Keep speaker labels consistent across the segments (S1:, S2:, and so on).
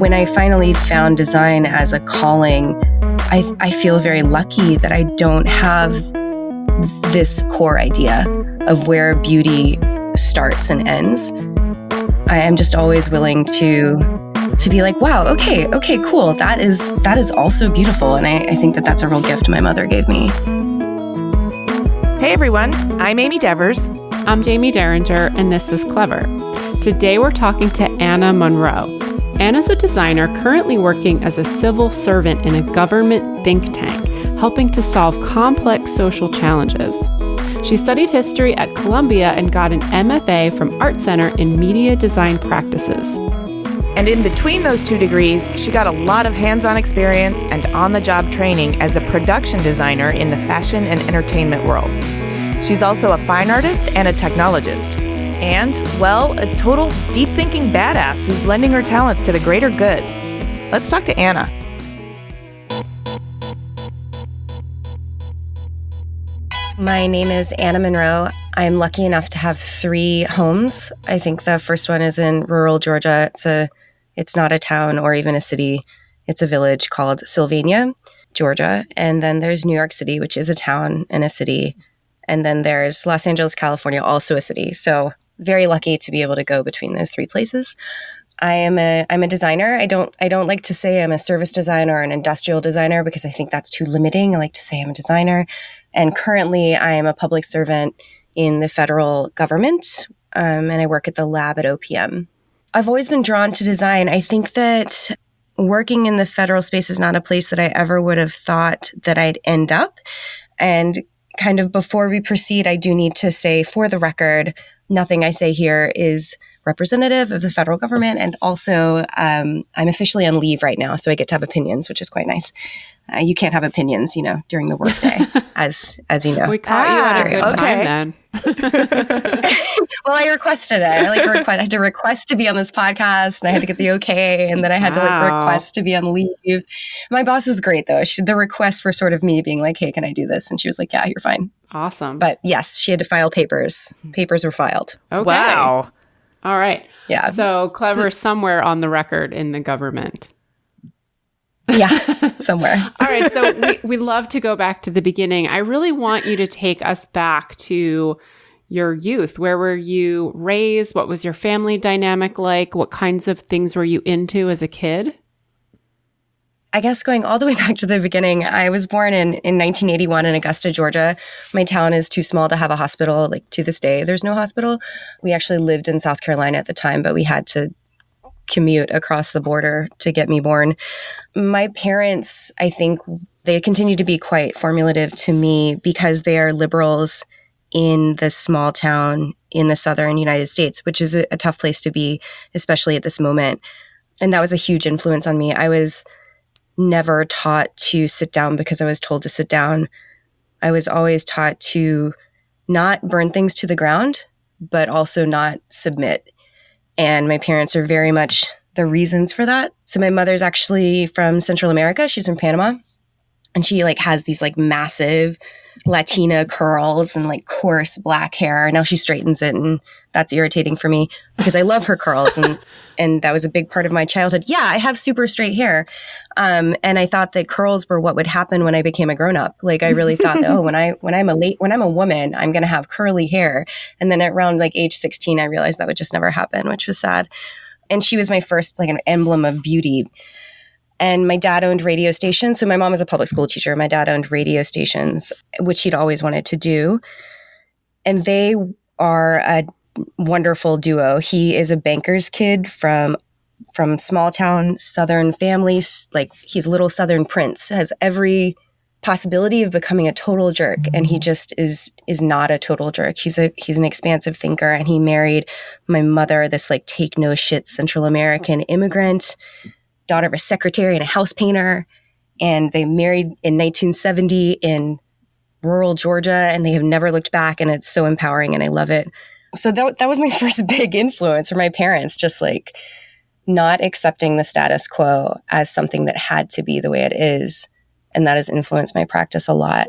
S1: when I finally found design as a calling, I feel very lucky that I don't have this core idea of where beauty starts and ends. I am just always willing to be like, wow, okay, cool. That is also beautiful. And I think that that's a real gift my mother gave me.
S2: Hey everyone, I'm Amy Devers.
S3: I'm Jamie Derringer, and this is Clever. Today we're talking to Ana Monroe. Anna's a designer currently working as a civil servant in a government think tank, helping to solve complex social challenges. She studied history at Columbia and got an MFA from Art Center in media design practices.
S2: And in between those two degrees, she got a lot of hands-on experience and on-the-job training as a production designer in the fashion and entertainment worlds. She's also a fine artist and a technologist. And, well, a total deep-thinking badass who's lending her talents to the greater good. Let's talk to Ana.
S1: My name is Ana Monroe. I'm lucky enough to have 3 homes. I think the first one is in rural Georgia. It's not a town or even a city. It's a village called Sylvania, Georgia. And then there's New York City, which is a town and a city. And then there's Los Angeles, California, also a city. So very lucky to be able to go between those 3 places. I'm a designer. I don't like to say I'm a service designer or an industrial designer because I think that's too limiting. I like to say I'm a designer. And currently I am a public servant in the federal government, and I work at the lab at OPM. I've always been drawn to design. I think that working in the federal space is not a place that I ever would have thought that I'd end up. And kind of before we proceed, I do need to say, for the record, nothing I say here is representative of the federal government. And also, I'm officially on leave right now, so I get to have opinions, which is quite nice. You can't have opinions, during the workday, as you know.
S3: We caught you at a good time then.
S1: Well, I requested it. I had to request to be on this podcast, and I had to get the okay, and then I had to request to be on leave. My boss is great, though. The requests were sort of me being like, hey, can I do this? And she was like, yeah, you're fine.
S3: Awesome.
S1: But yes, she had to file papers. Papers were filed.
S3: Okay.
S2: Wow.
S3: All right.
S1: Yeah.
S3: So Clever somewhere on the record in the government.
S1: Yeah, somewhere.
S3: All right. So we love to go back to the beginning. I really want you to take us back to your youth. Where were you raised? What was your family dynamic like? What kinds of things were you into as a kid?
S1: I guess going all the way back to the beginning, I was born in 1981 in Augusta, Georgia. My town is too small to have a hospital. To this day, there's no hospital. We actually lived in South Carolina at the time, but we had to commute across the border to get me born. My parents, I think they continue to be quite formative to me because they are liberals in the small town in the southern United States, which is a tough place to be, especially at this moment. And that was a huge influence on me. I was never taught to sit down because I was told to sit down. I was always taught to not burn things to the ground, but also not submit. And my parents are very much the reasons for that. So my mother's actually from Central America. She's from Panama. And she has these massive Latina curls and coarse black hair. Now she straightens it, and that's irritating for me because I love her curls. And that was a big part of my childhood. Yeah, I have super straight hair. And I thought that curls were what would happen when I became a grown-up. I really thought that, when I'm a woman, I'm going to have curly hair. And then at around age 16, I realized that would just never happen, which was sad. And she was my first an emblem of beauty. And my dad owned radio stations. So my mom was a public school teacher. My dad owned radio stations, which he'd always wanted to do. And they are a wonderful duo. He is a banker's kid from small town Southern families. He's a little Southern prince, has every possibility of becoming a total jerk. And he just is not a total jerk. He's an expansive thinker. And he married my mother, this take no shit Central American immigrant, daughter of a secretary and a house painter. And they married in 1970 in rural Georgia, and they have never looked back. And it's so empowering, and I love it. So that was my first big influence for my parents, just not accepting the status quo as something that had to be the way it is. And that has influenced my practice a lot.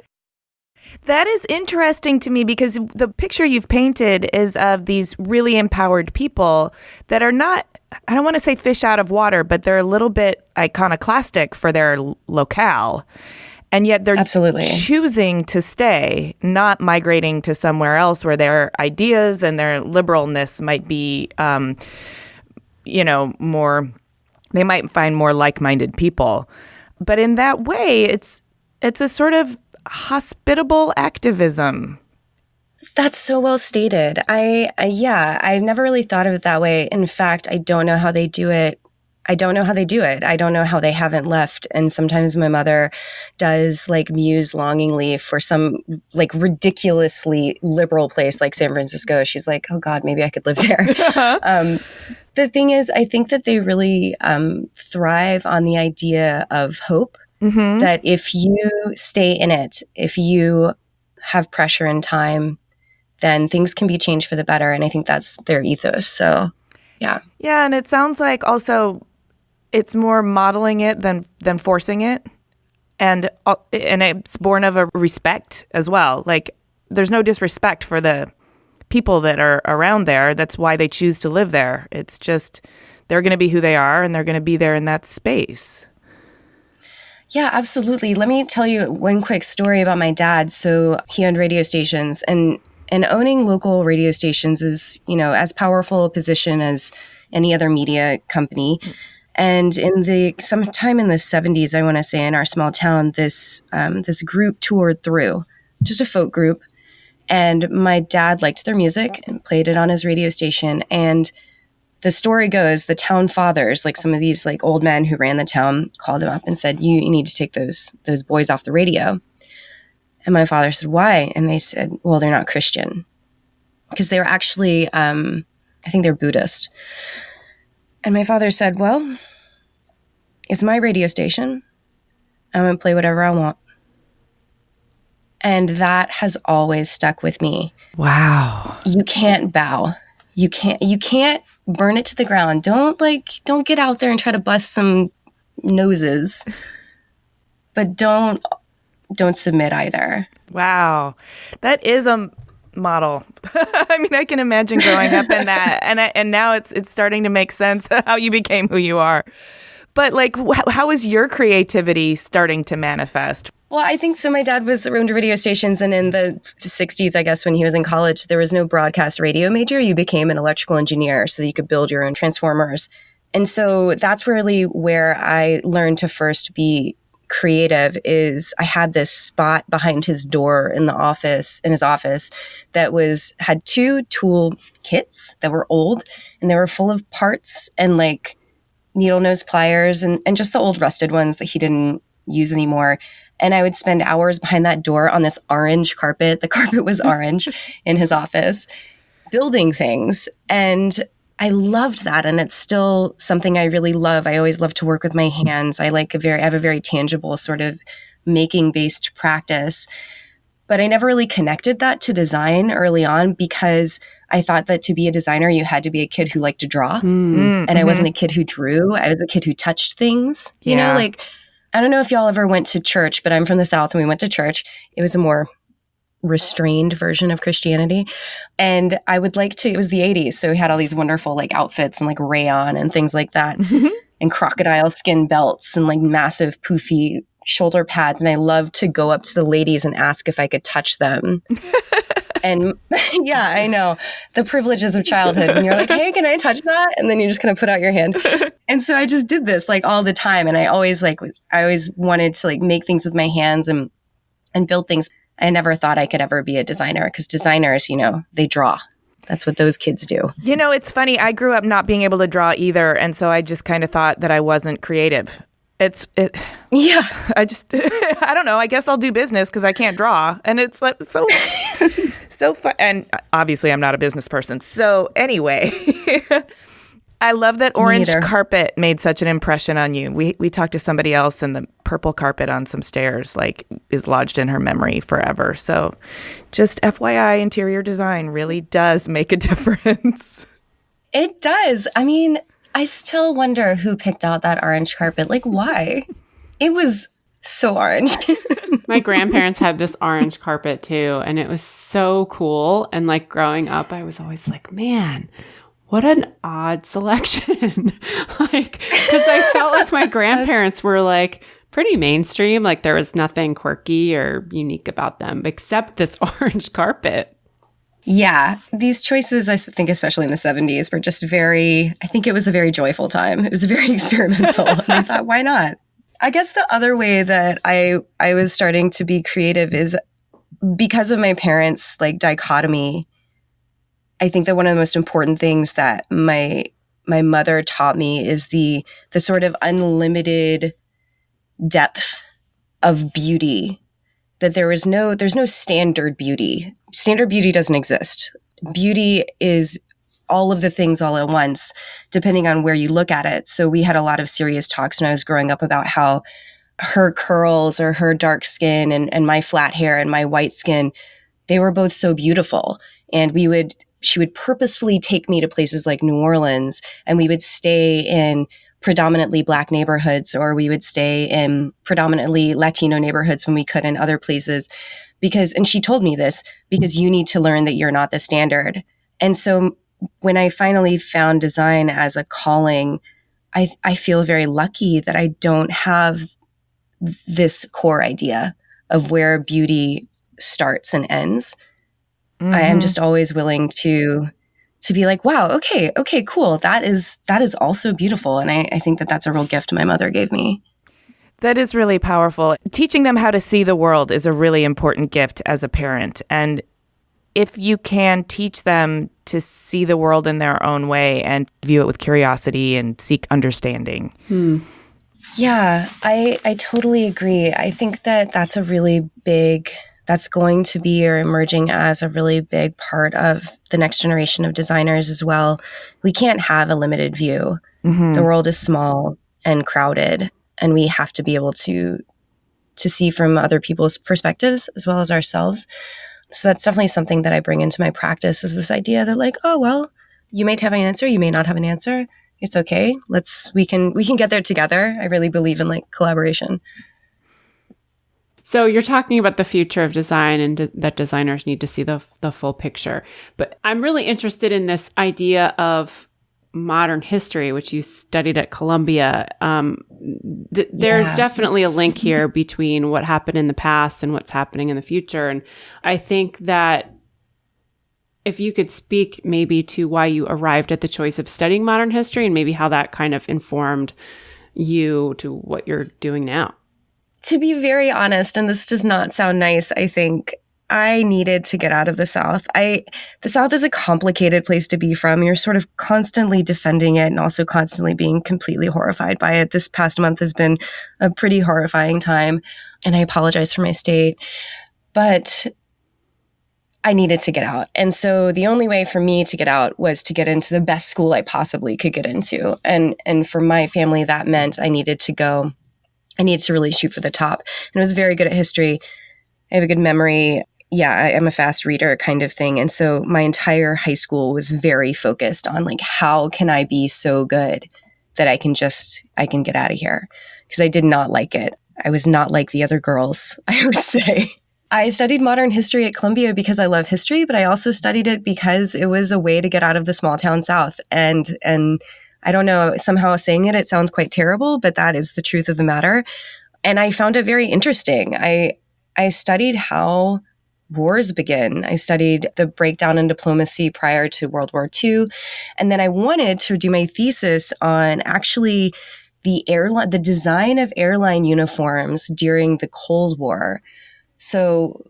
S2: That is interesting to me because the picture you've painted is of these really empowered people that are not I don't want to say fish out of water, but they're a little bit iconoclastic for their locale. And yet they're
S1: Absolutely
S2: choosing to stay, not migrating to somewhere else where their ideas and their liberalness might be, more, they might find more like-minded people. But in that way, it's a sort of hospitable activism.
S1: That's so well stated. I've never really thought of it that way. In fact, I don't know how they do it. I don't know how they haven't left. And sometimes my mother does like muse longingly for some like ridiculously liberal place like San Francisco. She's like, oh God, maybe I could live there. The thing is, I think that they really thrive on the idea of hope, that if you stay in it, if you have pressure and time, then things can be changed for the better. And I think that's their ethos. So, yeah.
S2: Yeah, and it sounds like also it's more modeling it than forcing it. And it's born of a respect as well. Like, there's no disrespect for the people that are around there. That's why they choose to live there. It's just they're going to be who they are, and they're going to be there in that space.
S1: Yeah, absolutely. Let me tell you one quick story about my dad. So he owned radio stations, and owning local radio stations is, as powerful a position as any other media company. And sometime in the 70s, I want to say, in our small town, this group toured through, just a folk group. And my dad liked their music and played it on his radio station. And the story goes, the town fathers, like some of these like old men who ran the town, called him up and said, you need to take those boys off the radio. And my father said, why? And they said, well, they're not Christian. Because they were actually, I think they're Buddhist. And my father said, well, it's my radio station. I'm going to play whatever I want. And that has always stuck with me.
S2: Wow.
S1: You can't bow. You can't burn it to the ground. Don't get out there and try to bust some noses. But don't submit either.
S2: Wow. That is a model. I mean, I can imagine growing up in that. And now it's starting to make sense how you became who you are. But like, how is your creativity starting to manifest?
S1: Well, I think so. My dad owned radio stations, and in the 60s, I guess, when he was in college, there was no broadcast radio major. You became an electrical engineer so that you could build your own transformers. And so that's really where I learned to first be creative. Is I had this spot behind his door in his office that had two tool kits that were old, and they were full of parts and like needle nose pliers and just the old rusted ones that he didn't use anymore. And I would spend hours behind that door on this orange carpet. The carpet was orange in his office, building things. And I loved that. And it's still something I really love. I always love to work with my hands. I have a very tangible sort of making based practice. But I never really connected that to design early on because I thought that to be a designer, you had to be a kid who liked to draw. And I wasn't a kid who drew. I was a kid who touched things, I don't know if y'all ever went to church, but I'm from the South and we went to church. It was a more restrained version of Christianity. And it was the 80s. So we had all these wonderful like outfits and like rayon and things like that and crocodile skin belts and like massive poofy shoulder pads. And I loved to go up to the ladies and ask if I could touch them. And yeah, I know the privileges of childhood. And you're like, hey, can I touch that? And then you just kind of put out your hand. And so I just did this like all the time. And I always wanted to like make things with my hands and build things. I never thought I could ever be a designer because designers, they draw. That's what those kids do.
S2: It's funny. I grew up not being able to draw either. And so I just kind of thought that I wasn't creative.
S1: Yeah.
S2: I don't know. I guess I'll do business because I can't draw. And it's like so fun. And obviously I'm not a business person. So anyway, I love that orange carpet made such an impression on you. We talked to somebody else and the purple carpet on some stairs is lodged in her memory forever. So just FYI, interior design really does make a difference.
S1: It does. I mean, I still wonder who picked out that orange carpet. Like, why? It was so orange.
S3: My grandparents had this orange carpet too, and it was so cool. And like growing up, I was always like, man, What an odd selection. Because I felt like my grandparents were like pretty mainstream. Like there was nothing quirky or unique about them except this orange carpet.
S1: Yeah, these choices, I think, especially in the 70s, were just I think it was a very joyful time. It was very experimental. And I thought, why not? I guess the other way that I was starting to be creative is because of my parents' like dichotomy. I think that one of the most important things that my mother taught me is the sort of unlimited depth of beauty. That there's no standard beauty. Standard beauty doesn't exist. Beauty is all of the things all at once, depending on where you look at it. So we had a lot of serious talks when I was growing up about how her curls or her dark skin and my flat hair and my white skin, they were both so beautiful. And she would purposefully take me to places like New Orleans, and we would stay in predominantly Black neighborhoods, or we would stay in predominantly Latino neighborhoods when we could in other places. And she told me this, because you need to learn that you're not the standard. And so when I finally found design as a calling, I feel very lucky that I don't have this core idea of where beauty starts and ends. Mm-hmm. I am just always willing to be like, wow, okay, cool. That is also beautiful. And I think that that's a real gift my mother gave me.
S2: That is really powerful. Teaching them how to see the world is a really important gift as a parent. And if you can teach them to see the world in their own way and view it with curiosity and seek understanding.
S1: Yeah, I totally agree. I think that that's going to be or emerging as a really big part of the next generation of designers as well. We can't have a limited view. Mm-hmm. The world is small and crowded, and we have to be able to see from other people's perspectives as well as ourselves. So that's definitely something that I bring into my practice, is this idea that like, oh, well, you may have an answer, you may not have an answer. It's okay. We can get there together. I really believe in like collaboration.
S3: So you're talking about the future of design and that designers need to see the full picture. But I'm really interested in this idea of modern history, which you studied at Columbia. There's definitely a link here between what happened in the past and what's happening in the future. And I think that if you could speak maybe to why you arrived at the choice of studying modern history and maybe how that kind of informed you to what you're doing now.
S1: To be very honest, and this does not sound nice, I think I needed to get out of the South. The South is a complicated place to be from. You're sort of constantly defending it and also constantly being completely horrified by it. This past month has been a pretty horrifying time, and I apologize for my state. But I needed to get out. And so the only way for me to get out was to get into the best school I possibly could get into. And for my family, that meant I needed to really shoot for the top. And I was very good at history. I have a good memory. Yeah, I am a fast reader kind of thing. And so my entire high school was very focused on like, how can I be so good that I can get out of here? Because I did not like it. I was not like the other girls, I would say. I studied modern history at Columbia because I love history, but I also studied it because it was a way to get out of the small town South. And I don't know, somehow saying it sounds quite terrible, but that is the truth of the matter. And I found it very interesting. I studied how wars begin. I studied the breakdown in diplomacy prior to World War II. And then I wanted to do my thesis on actually the design of airline uniforms during the Cold War. So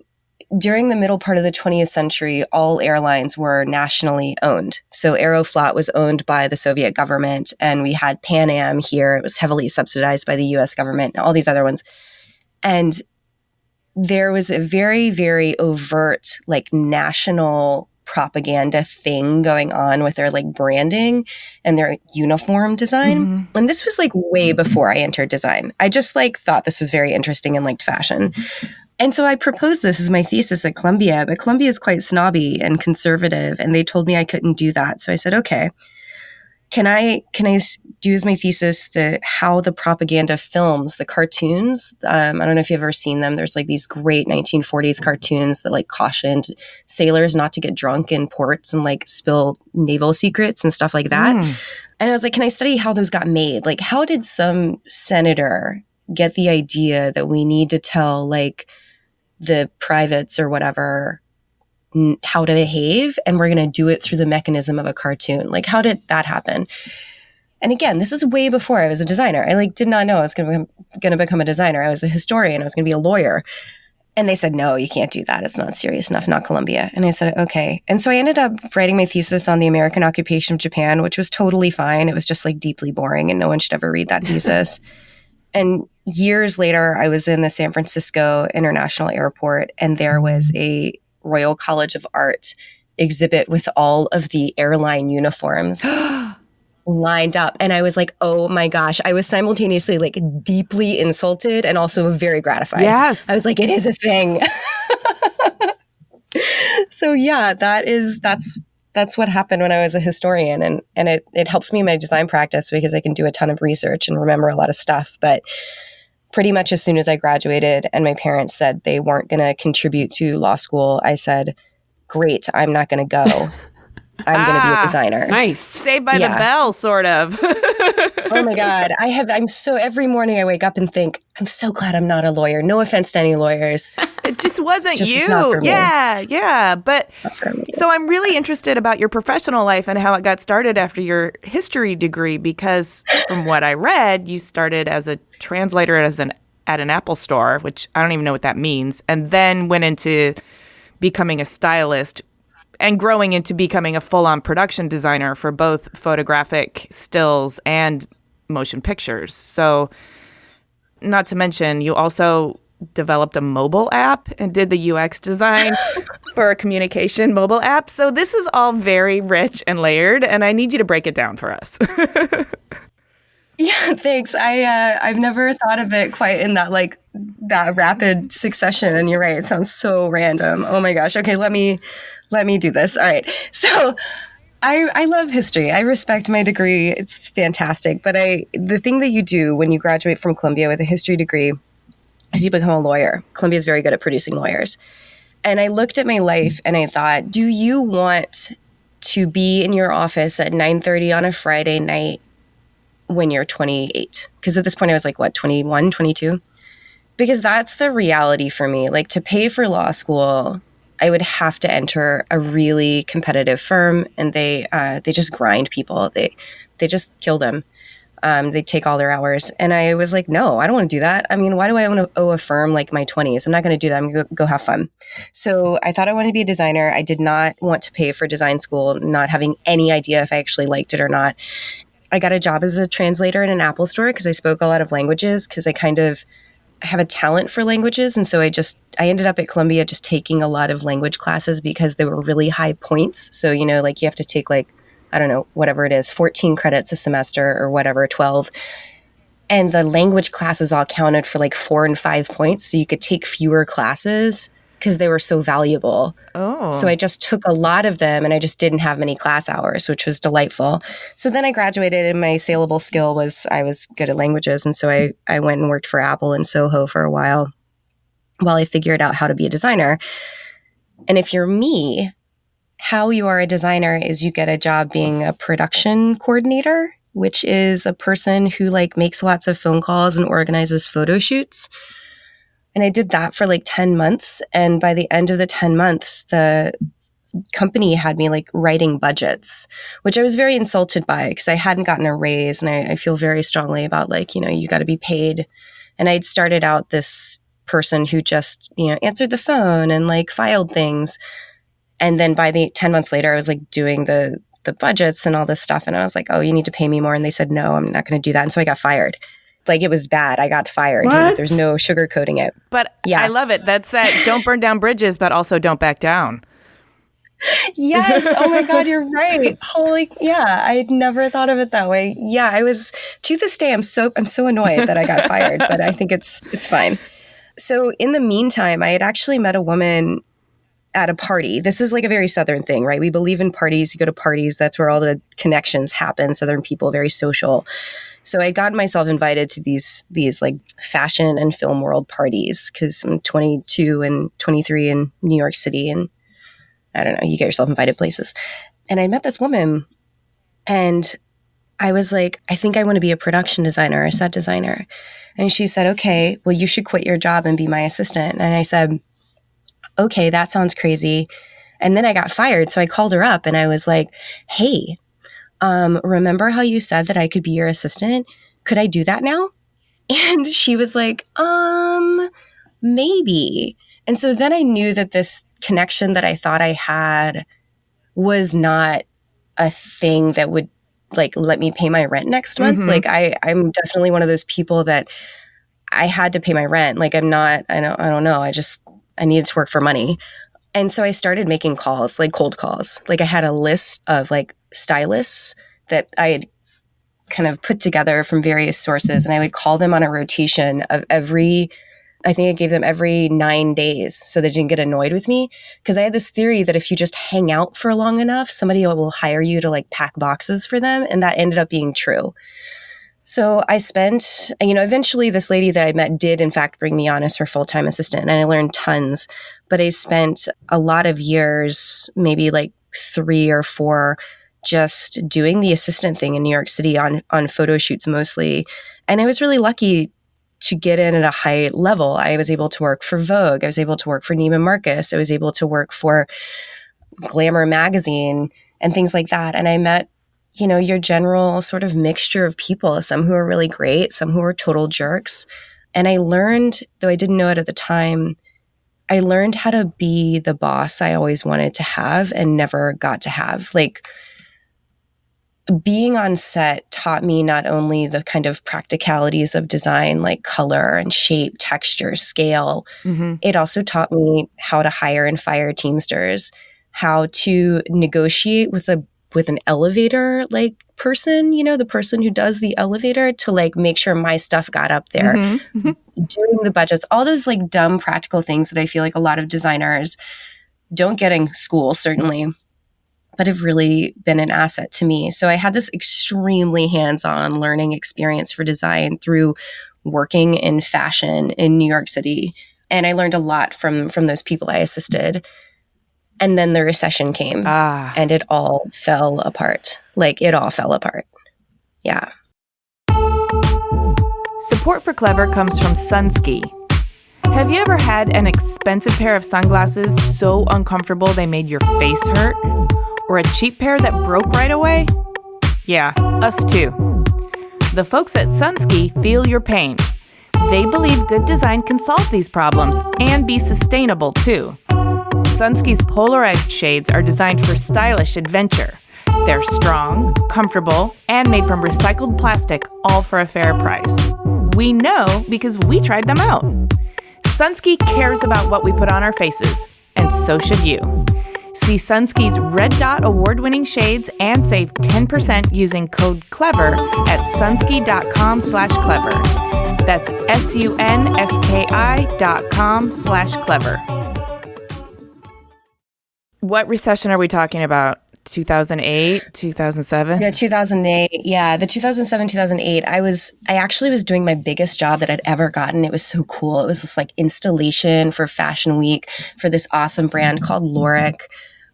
S1: during the middle part of the 20th century, all airlines were nationally owned. So Aeroflot was owned by the Soviet government, and we had Pan Am here. It was heavily subsidized by the US government, and all these other ones. And there was a very, very overt, like, national propaganda thing going on with their, like, branding and their uniform design. Mm-hmm. And this was, like, way before I entered design. I just, like, thought this was very interesting and liked fashion. And so I proposed this as my thesis at Columbia, but Columbia is quite snobby and conservative, and they told me I couldn't do that. So I said, okay, can I do as my thesis how the propaganda films the cartoons. I don't know if you've ever seen them. There's like these great 1940s cartoons that like cautioned sailors not to get drunk in ports and like spill naval secrets and stuff like that. And I was like, can I study how those got made? Like, how did some senator get the idea that we need to tell like the privates or whatever how to behave, and we're going to do it through the mechanism of a cartoon? Like, how did that happen? And again, this is way before I was a designer. I like did not know I was going to become a designer. I was a historian. I was going to be a lawyer. And they said, no, you can't do that. It's not serious enough, not Columbia. And I said, okay. And so I ended up writing my thesis on the American occupation of Japan, which was totally fine. It was just like deeply boring and no one should ever read that thesis. And years later, I was in the San Francisco International Airport, and there was a Royal College of Art exhibit with all of the airline uniforms lined up. And I was like, oh my gosh, I was simultaneously like deeply insulted and also very gratified.
S2: Yes.
S1: I was like, it is a thing. So yeah, that's what happened when I was a historian. And it helps me in my design practice because I can do a ton of research and remember a lot of stuff. But pretty much as soon as I graduated and my parents said they weren't going to contribute to law school, I said, great, I'm not going to go. I'm going to be a designer.
S2: Nice. Saved by the bell, sort of.
S1: Oh my God. Every morning I wake up and think, I'm so glad I'm not a lawyer. No offense to any lawyers.
S2: It just wasn't you.
S1: It's not for me.
S2: Yeah. But so I'm really interested about your professional life and how it got started after your history degree, because from what I read, you started as a translator at an Apple store, which I don't even know what that means, and then went into becoming a stylist and growing into becoming a full-on production designer for both photographic stills and motion pictures. So not to mention, you also developed a mobile app and did the UX design for a communication mobile app. So this is all very rich and layered, and I need you to break it down for us.
S1: Yeah, thanks. I've never thought of it quite in that rapid succession. And you're right, it sounds so random. Oh my gosh. Okay, let me do this. All right. So I love history. I respect my degree. It's fantastic. But the thing that you do when you graduate from Columbia with a history degree is you become a lawyer. Columbia is very good at producing lawyers. And I looked at my life and I thought, do you want to be in your office at 9:30 on a Friday night when you're 28? Because at this point I was like, 21, 22? Because that's the reality for me. Like, to pay for law school, I would have to enter a really competitive firm, and they just grind people. They just kill them. They take all their hours. And I was like, no, I don't want to do that. I mean, why do I want to owe a firm like my 20s? I'm not going to do that. I'm going to go have fun. So I thought I wanted to be a designer. I did not want to pay for design school, not having any idea if I actually liked it or not. I got a job as a translator in an Apple store because I spoke a lot of languages, because I kind of have a talent for languages. And so I ended up at Columbia just taking a lot of language classes because they were really high points. So, you have to take I don't know, whatever it is, 14 credits a semester or whatever, 12. And the language classes all counted for 4 and 5 points. So you could take fewer classes because they were so valuable.
S2: Oh.
S1: So I just took a lot of them, and I just didn't have many class hours, which was delightful. So then I graduated, and my saleable skill was I was good at languages. And so I went and worked for Apple in Soho for a while I figured out how to be a designer. And if you're me, how you are a designer is you get a job being a production coordinator, which is a person who makes lots of phone calls and organizes photo shoots. And I did that for 10 months. And by the end of the 10 months, the company had me writing budgets, which I was very insulted by because I hadn't gotten a raise. And I feel very strongly about you got to be paid. And I'd started out this person who just, answered the phone and filed things. And then by the 10 months later, I was doing the budgets and all this stuff. And I was like, oh, you need to pay me more. And they said, no, I'm not going to do that. And so I got fired. It was bad. I got fired. There's no sugarcoating it.
S2: But yeah. I love it. That's don't burn down bridges, but also don't back down.
S1: Yes. Oh my God, you're right. I'd never thought of it that way. Yeah, I was, to this day, I'm so annoyed that I got fired, but I think it's fine. So in the meantime, I had actually met a woman at a party. This is like a very Southern thing, right? We believe in parties. You go to parties. That's where all the connections happen. Southern people, very social. So I got myself invited to these like fashion and film world parties because I'm 22 and 23 in New York City. And I don't know, you get yourself invited places. And I met this woman and I was like, I think I want to be a production designer, a set designer. And she said, okay, well, you should quit your job and be my assistant. And I said, okay, that sounds crazy. And then I got fired. So I called her up and I was like, hey, remember how you said that I could be your assistant? Could I do that now? And she was like, maybe. And so then I knew that this connection that I thought I had was not a thing that would like let me pay my rent next month. Like I'm definitely one of those people that I had to pay my rent. Like I don't know. I needed to work for money. And so I started making calls, like cold calls. Like I had a list of like stylists that I had kind of put together from various sources. And I would call them on a rotation of I think I gave them every 9 days so they didn't get annoyed with me. Because I had this theory that if you just hang out for long enough, somebody will hire you to like pack boxes for them. And that ended up being true. So I spent, eventually this lady that I met did in fact bring me on as her full-time assistant and I learned tons, but I spent a lot of years, maybe like 3 or 4, just doing the assistant thing in New York City on photo shoots mostly. And I was really lucky to get in at a high level. I was able to work for Vogue. I was able to work for Neiman Marcus. I was able to work for Glamour magazine and things like that. And I met your general sort of mixture of people, some who are really great, some who are total jerks. And I learned, though I didn't know it at the time, I learned how to be the boss I always wanted to have and never got to have. Like being on set taught me not only the kind of practicalities of design, like color and shape, texture, scale. It also taught me how to hire and fire teamsters, how to negotiate with an elevator like person, the person who does the elevator to like make sure my stuff got up there, doing the budgets, all those like dumb practical things that I feel like a lot of designers don't get in school, certainly, but have really been an asset to me. So I had this extremely hands-on learning experience for design through working in fashion in New York City. And I learned a lot from those people I assisted. And then the recession came and it all fell apart. Like it all fell apart. Yeah.
S2: Support for Clever comes from Sunski. Have you ever had an expensive pair of sunglasses so uncomfortable they made your face hurt? Or a cheap pair that broke right away? Yeah, us too. The folks at Sunski feel your pain. They believe good design can solve these problems and be sustainable too. Sunski's polarized shades are designed for stylish adventure. They're strong, comfortable, and made from recycled plastic, all for a fair price. We know because we tried them out. Sunski cares about what we put on our faces, and so should you. See Sunski's Red Dot award-winning shades and save 10% using code CLEVER at sunski.com/clever. That's sunski.com/clever. What recession are we talking about? 2008, 2007?
S1: Yeah, 2008. Yeah, the 2007, 2008. I actually was doing my biggest job that I'd ever gotten. It was so cool. It was this like installation for Fashion Week for this awesome brand called Loric.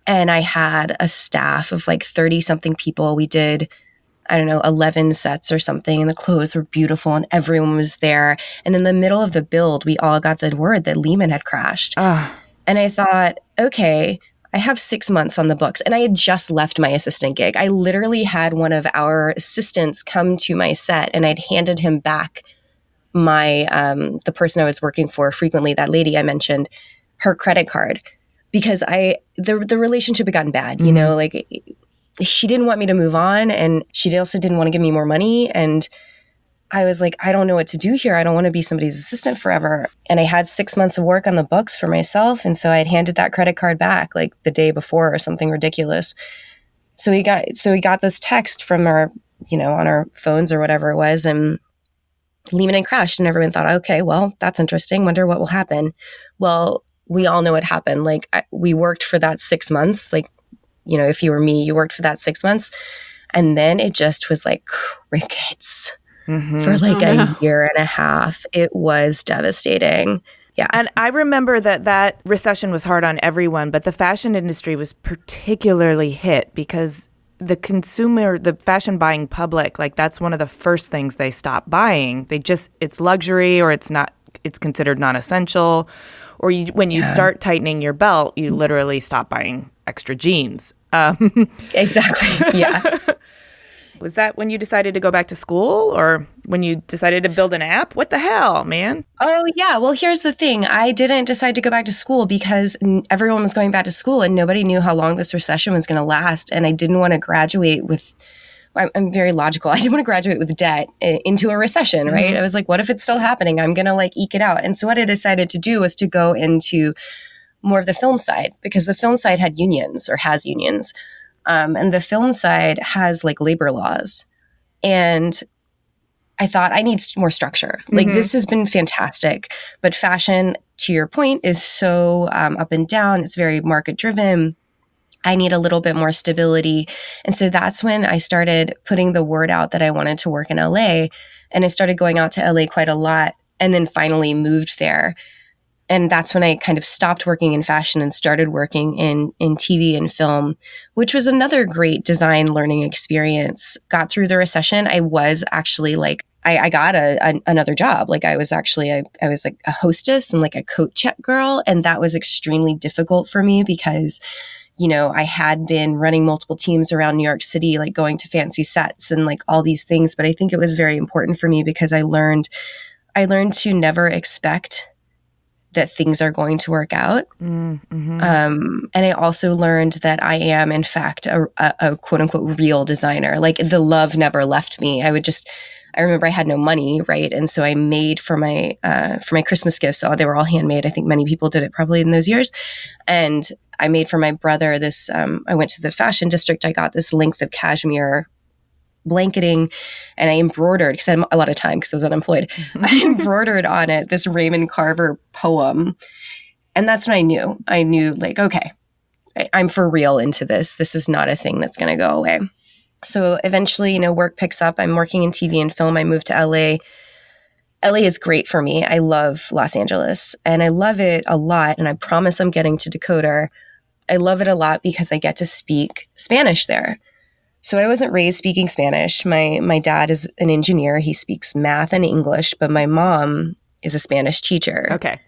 S1: And I had a staff of like 30 something people. We did, 11 sets or something. And the clothes were beautiful and everyone was there. And in the middle of the build, we all got the word that Lehman had crashed. And I thought, okay, I have 6 months on the books. And I had just left my assistant gig. I literally had one of our assistants come to my set and I'd handed him back my, the person I was working for frequently, that lady I mentioned, her credit card. Because the relationship had gotten bad, like she didn't want me to move on and she also didn't want to give me more money. And I was like, I don't know what to do here. I don't want to be somebody's assistant forever. And I had 6 months of work on the books for myself. And so I had handed that credit card back like the day before or something ridiculous. So we got this text from our, on our phones or whatever it was. And Lehman had crashed and everyone thought, okay, well, that's interesting. Wonder what will happen. Well, we all know what happened. Like we worked for that 6 months. Like, you know, if you were me, you worked for that 6 months. And then it just was like crickets for like a year and a half. It was devastating. Yeah.
S2: And I remember that recession was hard on everyone, but the fashion industry was particularly hit because the consumer, the fashion buying public, like that's one of the first things they stop buying. It's luxury, or it's considered non-essential, or when you start tightening your belt, you literally stop buying extra jeans.
S1: Exactly. Yeah.
S2: Was that when you decided to go back to school, or when you decided to build an app? What the hell, man?
S1: Oh, yeah. Well, here's the thing. I didn't decide to go back to school because everyone was going back to school and nobody knew how long this recession was going to last. And I didn't want to graduate with, I'm very logical. I didn't want to graduate with debt into a recession, right? Mm-hmm. I was like, what if it's still happening? I'm going to like eke it out. And so what I decided to do was to go into more of the film side, because the film side had unions, or has unions. And the film side has like labor laws. And I thought I need more structure. Like this has been fantastic, but fashion, to your point, is so up and down. It's very market driven. I need a little bit more stability. And so that's when I started putting the word out that I wanted to work in LA. And I started going out to LA quite a lot, and then finally moved there. And that's when I kind of stopped working in fashion and started working in TV and film, which was another great design learning experience. Got through the recession. I was actually like, I got another job. Like I was like a hostess and like a coat check girl. And that was extremely difficult for me because, you know, I had been running multiple teams around New York City, like going to fancy sets and like all these things. But I think it was very important for me because I learned to never expect that things are going to work out. Mm-hmm. And I also learned that I am, in fact, a quote unquote real designer. Like the love never left me. I remember I had no money, right? And so I made for my Christmas gifts. So they were all handmade. I think many people did it probably in those years. And I made for my brother this, I went to the fashion district. I got this length of cashmere blanketing, and I embroidered, because I had a lot of time because I was unemployed. I embroidered on it this Raymond Carver poem. And that's when I knew like, okay, I'm for real into this. This is not a thing that's going to go away. So eventually, you know, work picks up. I'm working in TV and film. I moved to LA. LA is great for me. I love Los Angeles and I love it a lot. And I promise I'm getting to decoder. I love it a lot because I get to speak Spanish there. So I wasn't raised speaking Spanish. My dad is an engineer. He speaks math and English, but my mom is a Spanish teacher.
S2: Okay.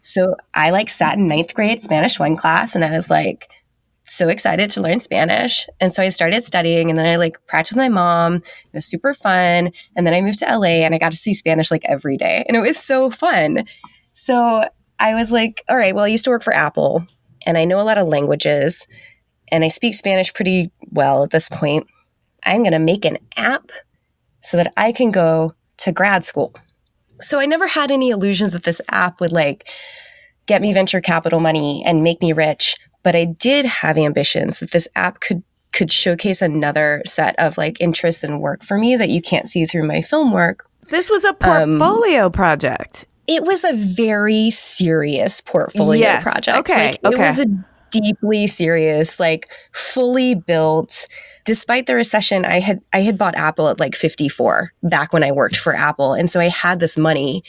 S1: So I like sat in 9th grade Spanish 1 class and I was like so excited to learn Spanish. And so I started studying and then I like practiced with my mom. It was super fun. And then I moved to LA and I got to see Spanish like every day. And it was so fun. So I was like, all right, well, I used to work for Apple and I know a lot of languages. And I speak Spanish pretty well at this point. I'm going to make an app so that I can go to grad school. So I never had any illusions that this app would like get me venture capital money and make me rich. But I did have ambitions that this app could showcase another set of like interests and work for me that you can't see through my film work.
S2: This was a portfolio project.
S1: It was a very serious portfolio project.
S2: Okay.
S1: It was a deeply serious, like fully built. Despite the recession, I had bought Apple at like 54 back when I worked for Apple. And so I had this money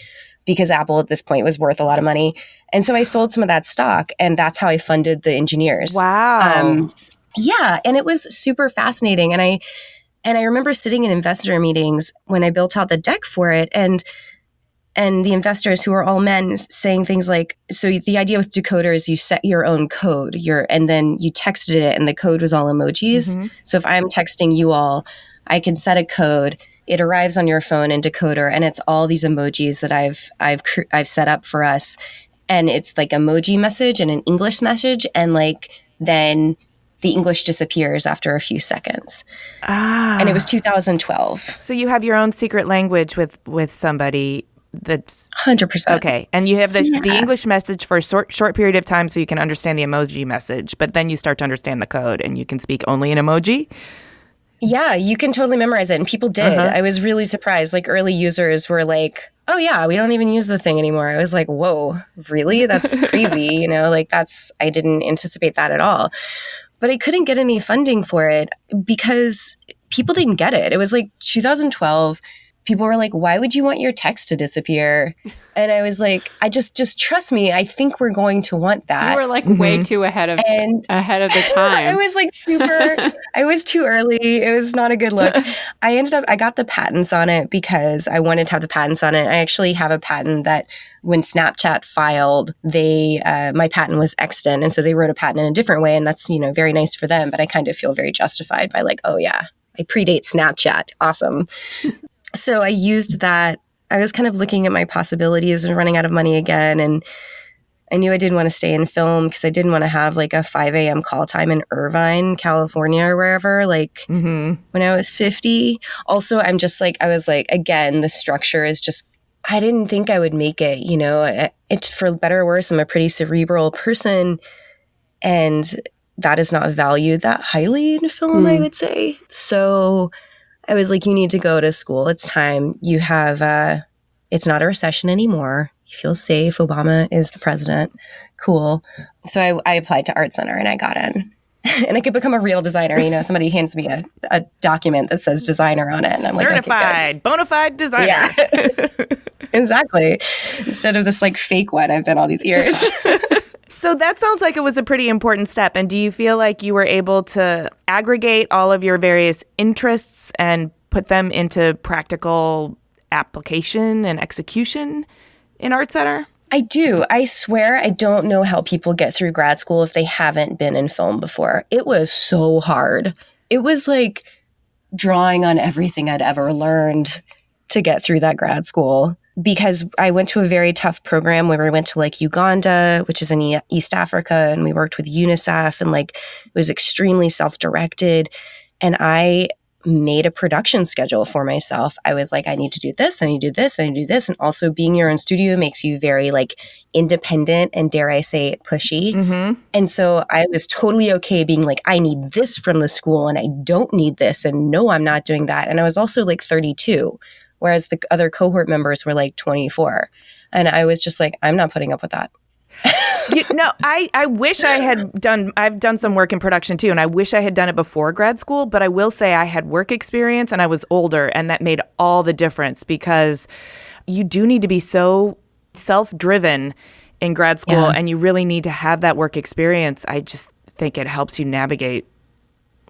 S1: because Apple at this point was worth a lot of money. And so I sold some of that stock and that's how I funded the engineers.
S2: Wow.
S1: Yeah. And it was super fascinating. And I remember sitting in investor meetings when I built out the deck for it and the investors, who are all men, saying things like, so the idea with Decoder is you set your own code, and then you texted it and the code was all emojis. Mm-hmm. So if I'm texting you all, I can set a code, it arrives on your phone in Decoder and it's all these emojis that I've set up for us. And it's like emoji message and an English message. And like, then the English disappears after a few seconds. And it was 2012.
S2: So you have your own secret language with somebody. That's
S1: 100%.
S2: Okay. And you have the English message for a short period of time so you can understand the emoji message, but then you start to understand the code and you can speak only in emoji?
S1: Yeah, you can totally memorize it. And people did. I was really surprised. Like early users were like, oh yeah, we don't even use the thing anymore. I was like, whoa, really? That's crazy. Like I didn't anticipate that at all. But I couldn't get any funding for it because people didn't get it. It was like 2012. People were like, why would you want your text to disappear? And I was like, I just trust me. I think we're going to want that.
S3: You were like way too ahead of the time.
S1: I was like I was too early. It was not a good look. I got the patents on it because I wanted to have the patents on it. I actually have a patent that when Snapchat filed, my patent was extant. And so they wrote a patent in a different way. And that's, very nice for them. But I kind of feel very justified by like, oh yeah, I predate Snapchat. Awesome. So I used that. I was kind of looking at my possibilities and running out of money again. And I knew I didn't want to stay in film because I didn't want to have like a 5 a.m. call time in Irvine, California or wherever, when I was 50. Also, I was like, again, the structure is just, I didn't think I would make it. It's for better or worse. I'm a pretty cerebral person. And that is not valued that highly in film, I would say. So I was like, you need to go to school. It's time. You have, it's not a recession anymore. You feel safe. Obama is the president. Cool. So I applied to Art Center and I got in. And I could become a real designer. Somebody hands me a document that says designer on it. And I'm
S2: certified,
S1: like, okay,
S2: bona fide designer.
S1: Yeah, exactly. Instead of this like fake one I've been all these years.
S2: So that sounds like it was a pretty important step. And do you feel like you were able to aggregate all of your various interests and put them into practical application and execution in Art Center?
S1: I do. I swear I don't know how people get through grad school if they haven't been in film before. It was so hard. It was like drawing on everything I'd ever learned to get through that grad school. Because I went to a very tough program where we went to like Uganda, which is in East Africa, and we worked with UNICEF, and like it was extremely self-directed. And I made a production schedule for myself. I was like, I need to do this, I need to do this, I need to do this. And also being your own studio makes you very like independent and, dare I say, pushy. Mm-hmm. And so I was totally okay being like, I need this from the school and I don't need this. And no, I'm not doing that. And I was also like 32. Whereas the other cohort members were like 24. And I was just like, I'm not putting up with that.
S2: I wish I've done some work in production too, and I wish I had done it before grad school, but I will say I had work experience and I was older, and that made all the difference because you do need to be so self-driven in grad school, and you really need to have that work experience. I just think it helps you navigate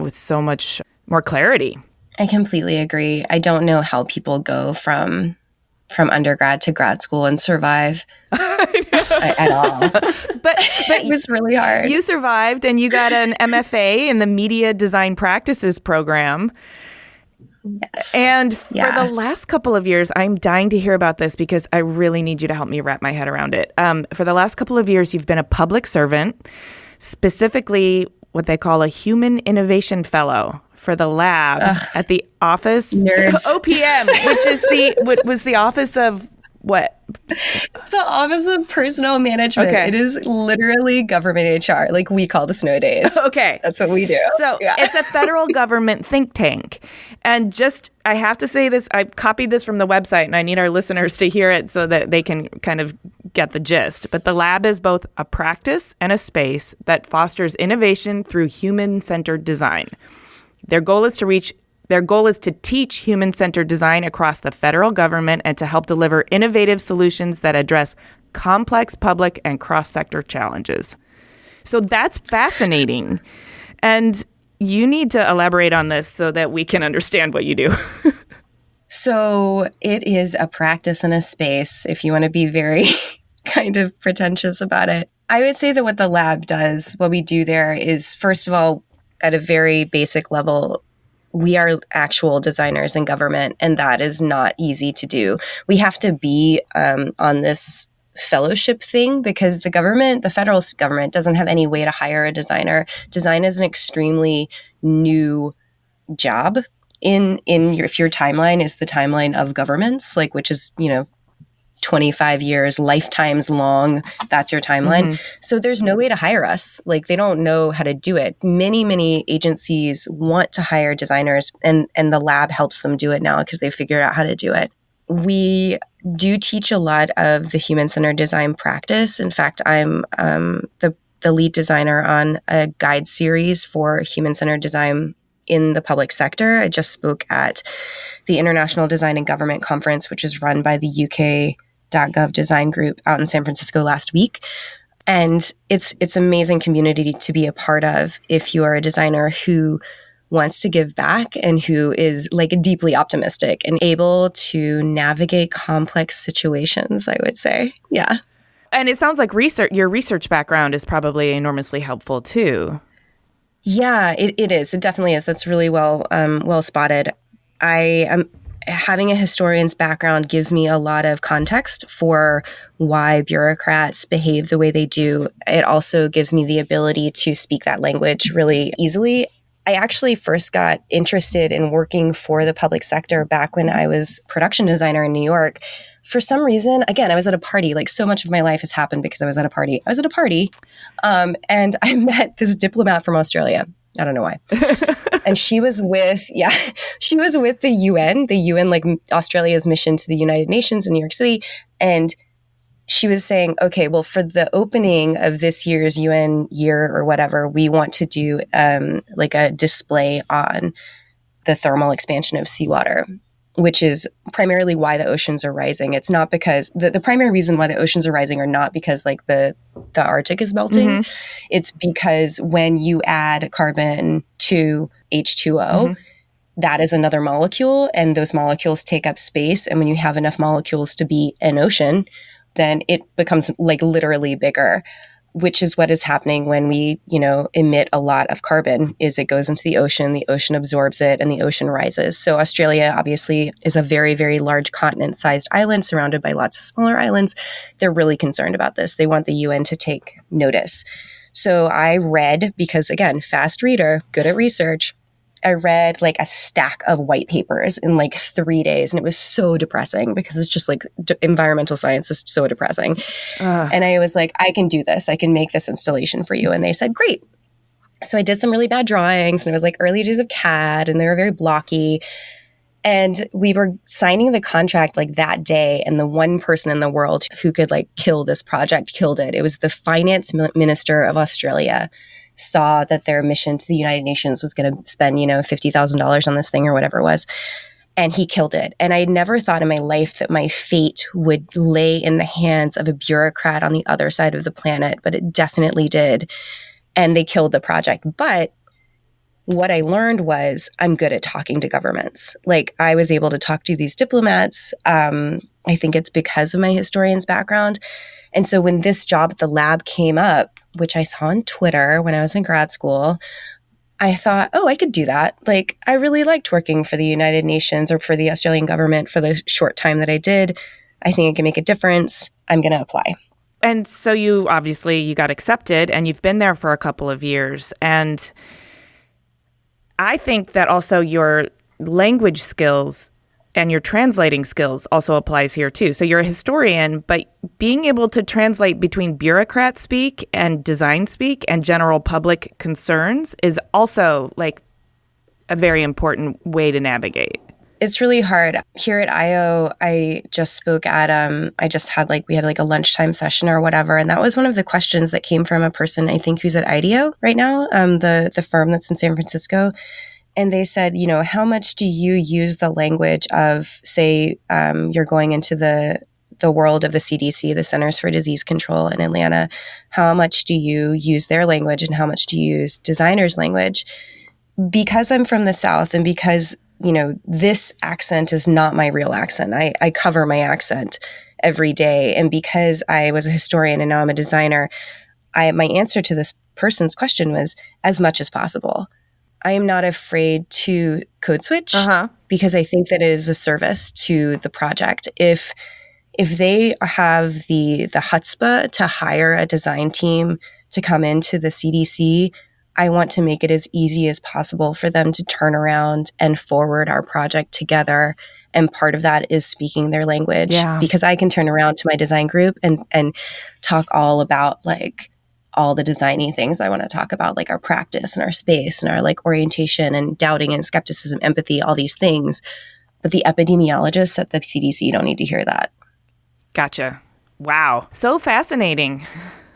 S2: with so much more clarity.
S1: I completely agree. I don't know how people go from undergrad to grad school and survive at all.
S2: But
S1: it was really hard.
S2: You survived and you got an MFA in the Media Design Practices program.
S1: Yes.
S2: And for the last couple of years, I'm dying to hear about this because I really need you to help me wrap my head around it. For the last couple of years, you've been a public servant, specifically what they call a Human Innovation Fellow for the lab at the office OPM, which was the office of what?
S1: The Office of Personnel Management. Okay. It is literally government HR, like we call the snow days.
S2: Okay.
S1: That's what we do.
S2: So it's a federal government think tank. And I have to say this, I copied this from the website and I need our listeners to hear it so that they can kind of get the gist. But the lab is both a practice and a space that fosters innovation through human-centered design. Their goal is to teach human-centered design across the federal government and to help deliver innovative solutions that address complex public and cross-sector challenges. So that's fascinating. And you need to elaborate on this so that we can understand what you do.
S1: So it is a practice and a space, if you want to be very kind of pretentious about it. I would say that what the lab does, what we do there is, first of all, at a very basic level, we are actual designers in government, and that is not easy to do. We have to be on this fellowship thing because the federal government doesn't have any way to hire a designer. Design is an extremely new job if your timeline is the timeline of governments, which is, 25 years, lifetimes long. That's your timeline. So there's no way to hire us. Like, they don't know how to do it. Many agencies want to hire designers, and the lab helps them do it now because they figured out how to do it. We do teach a lot of the human-centered design practice. In fact, I'm the lead designer on a guide series for human-centered design in the public sector. I just spoke at the International Design and Government Conference, which is run by the UK.gov design group out in San Francisco last week. And it's amazing community to be a part of if you are a designer who wants to give back and who is like deeply optimistic and able to navigate complex situations, I would say. Yeah.
S2: And it sounds like your research background is probably enormously helpful too.
S1: Yeah, it is. It definitely is. That's really well spotted. I am having a historian's background gives me a lot of context for why bureaucrats behave the way they do. It also gives me the ability to speak that language really easily. I actually first got interested in working for the public sector back when I was production designer in New York. For some reason, again, I was at a party. Like, so much of my life has happened because I was at a party. And I met this diplomat from Australia. I don't know why. And she was with the UN, like Australia's mission to the United Nations in New York City. And she was saying, okay, well, for the opening of this year's UN year or whatever, we want to do like a display on the thermal expansion of seawater, which is primarily why the oceans are rising. It's not because the primary reason why the oceans are rising are not because like the Arctic is melting. It's because when you add carbon to H2O, that is another molecule, and those molecules take up space. And when you have enough molecules to be an ocean, then it becomes like literally bigger, which is what is happening when we, emit a lot of carbon. Is it goes into the ocean absorbs it, and the ocean rises. So Australia obviously is a very, very large continent-sized island surrounded by lots of smaller islands. They're really concerned about this. They want the UN to take notice. So I read, because again, fast reader, good at research, I read like a stack of white papers in like 3 days. And it was so depressing because it's just like environmental science is so depressing. And I was like, I can do this. I can make this installation for you. And they said, great. So I did some really bad drawings, and it was like early days of CAD, and they were very blocky. And we were signing the contract like that day. And the one person in the world who could like kill this project killed it. It was the finance minister of Australia. Saw that their mission to the United Nations was going to spend, $50,000 on this thing or whatever it was. And he killed it. And I never thought in my life that my fate would lay in the hands of a bureaucrat on the other side of the planet, but it definitely did. And they killed the project. But what I learned was I'm good at talking to governments. Like, I was able to talk to these diplomats. I think it's because of my historian's background. And so when this job at the lab came up, which I saw on Twitter when I was in grad school, I thought, oh, I could do that. Like, I really liked working for the United Nations or for the Australian government for the short time that I did. I think I can make a difference. I'm going to apply.
S2: And so you got accepted, and you've been there for a couple of years. And I think that also your language skills and your translating skills also applies here too. So you're a historian, but being able to translate between bureaucrat speak and design speak and general public concerns is also like a very important way to navigate.
S1: It's really hard. Here at IO, I just spoke at, we had like a lunchtime session or whatever. And that was one of the questions that came from a person, I think, who's at IDEO right now, the firm that's in San Francisco. And they said, how much do you use the language of, say, you're going into the world of the CDC, the Centers for Disease Control in Atlanta. How much do you use their language and how much do you use designers' language? Because I'm from the South and because, this accent is not my real accent. I cover my accent every day. And because I was a historian and now I'm a designer, my answer to this person's question was as much as possible. I am not afraid to code switch because I think that it is a service to the project. If they have the chutzpah to hire a design team to come into the CDC, I want to make it as easy as possible for them to turn around and forward our project together And part of that is speaking their language,
S2: Yeah.
S1: because I can turn around to my design group and talk all about like all the designy things I want to talk about, like our practice and our space and our like orientation and doubting and skepticism, empathy, all these things. But the epidemiologists at the CDC don't need to hear that.
S2: Gotcha. Wow. So fascinating.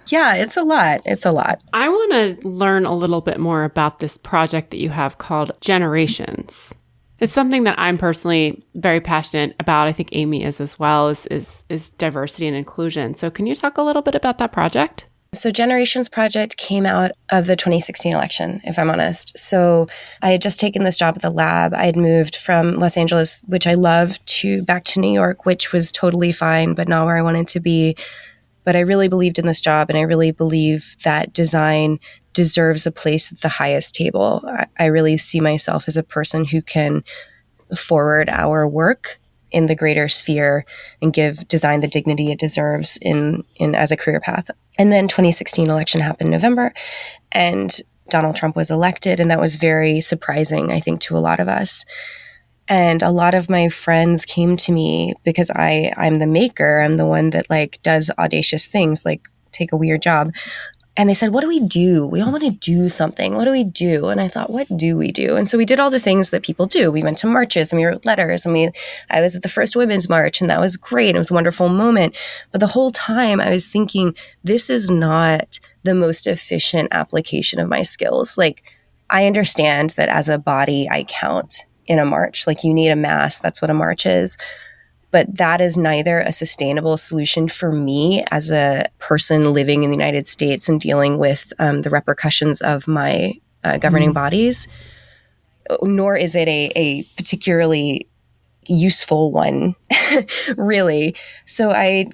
S1: Yeah, it's a lot. It's a lot.
S3: I want to learn a little bit more about this project that you have called Generations. It's something that I'm personally very passionate about. I think Amy is as well, is diversity and inclusion. So can you talk a little bit about that project?
S1: So Generations Project came out of the 2016 election, if I'm honest. So I had just taken this job at the lab. I had moved from Los Angeles, which I love, back to New York, which was totally fine, but not where I wanted to be. But I really believed in this job, and I really believe that design deserves a place at the highest table. I really see myself as a person who can forward our work in the greater sphere and give design the dignity it deserves in as a career path. And then 2016 election happened in November, and Donald Trump was elected, and that was very surprising, I think, to a lot of us. And a lot of my friends came to me because I'm the maker. I'm the one that like does audacious things, like take a weird job. And they said, what do we do? We all want to do something. What do we do? And I thought, what do we do? And so we did all the things that people do. We went to marches and we wrote letters, and I was at the first Women's March, and that was great. It was a wonderful moment. But the whole time I was thinking, this is not the most efficient application of my skills. Like, I understand that as a body, I count in a march. Like, you need a mass. That's what a march is. But that is neither a sustainable solution for me as a person living in the United States and dealing with the repercussions of my governing bodies, nor is it a particularly useful one, really. So I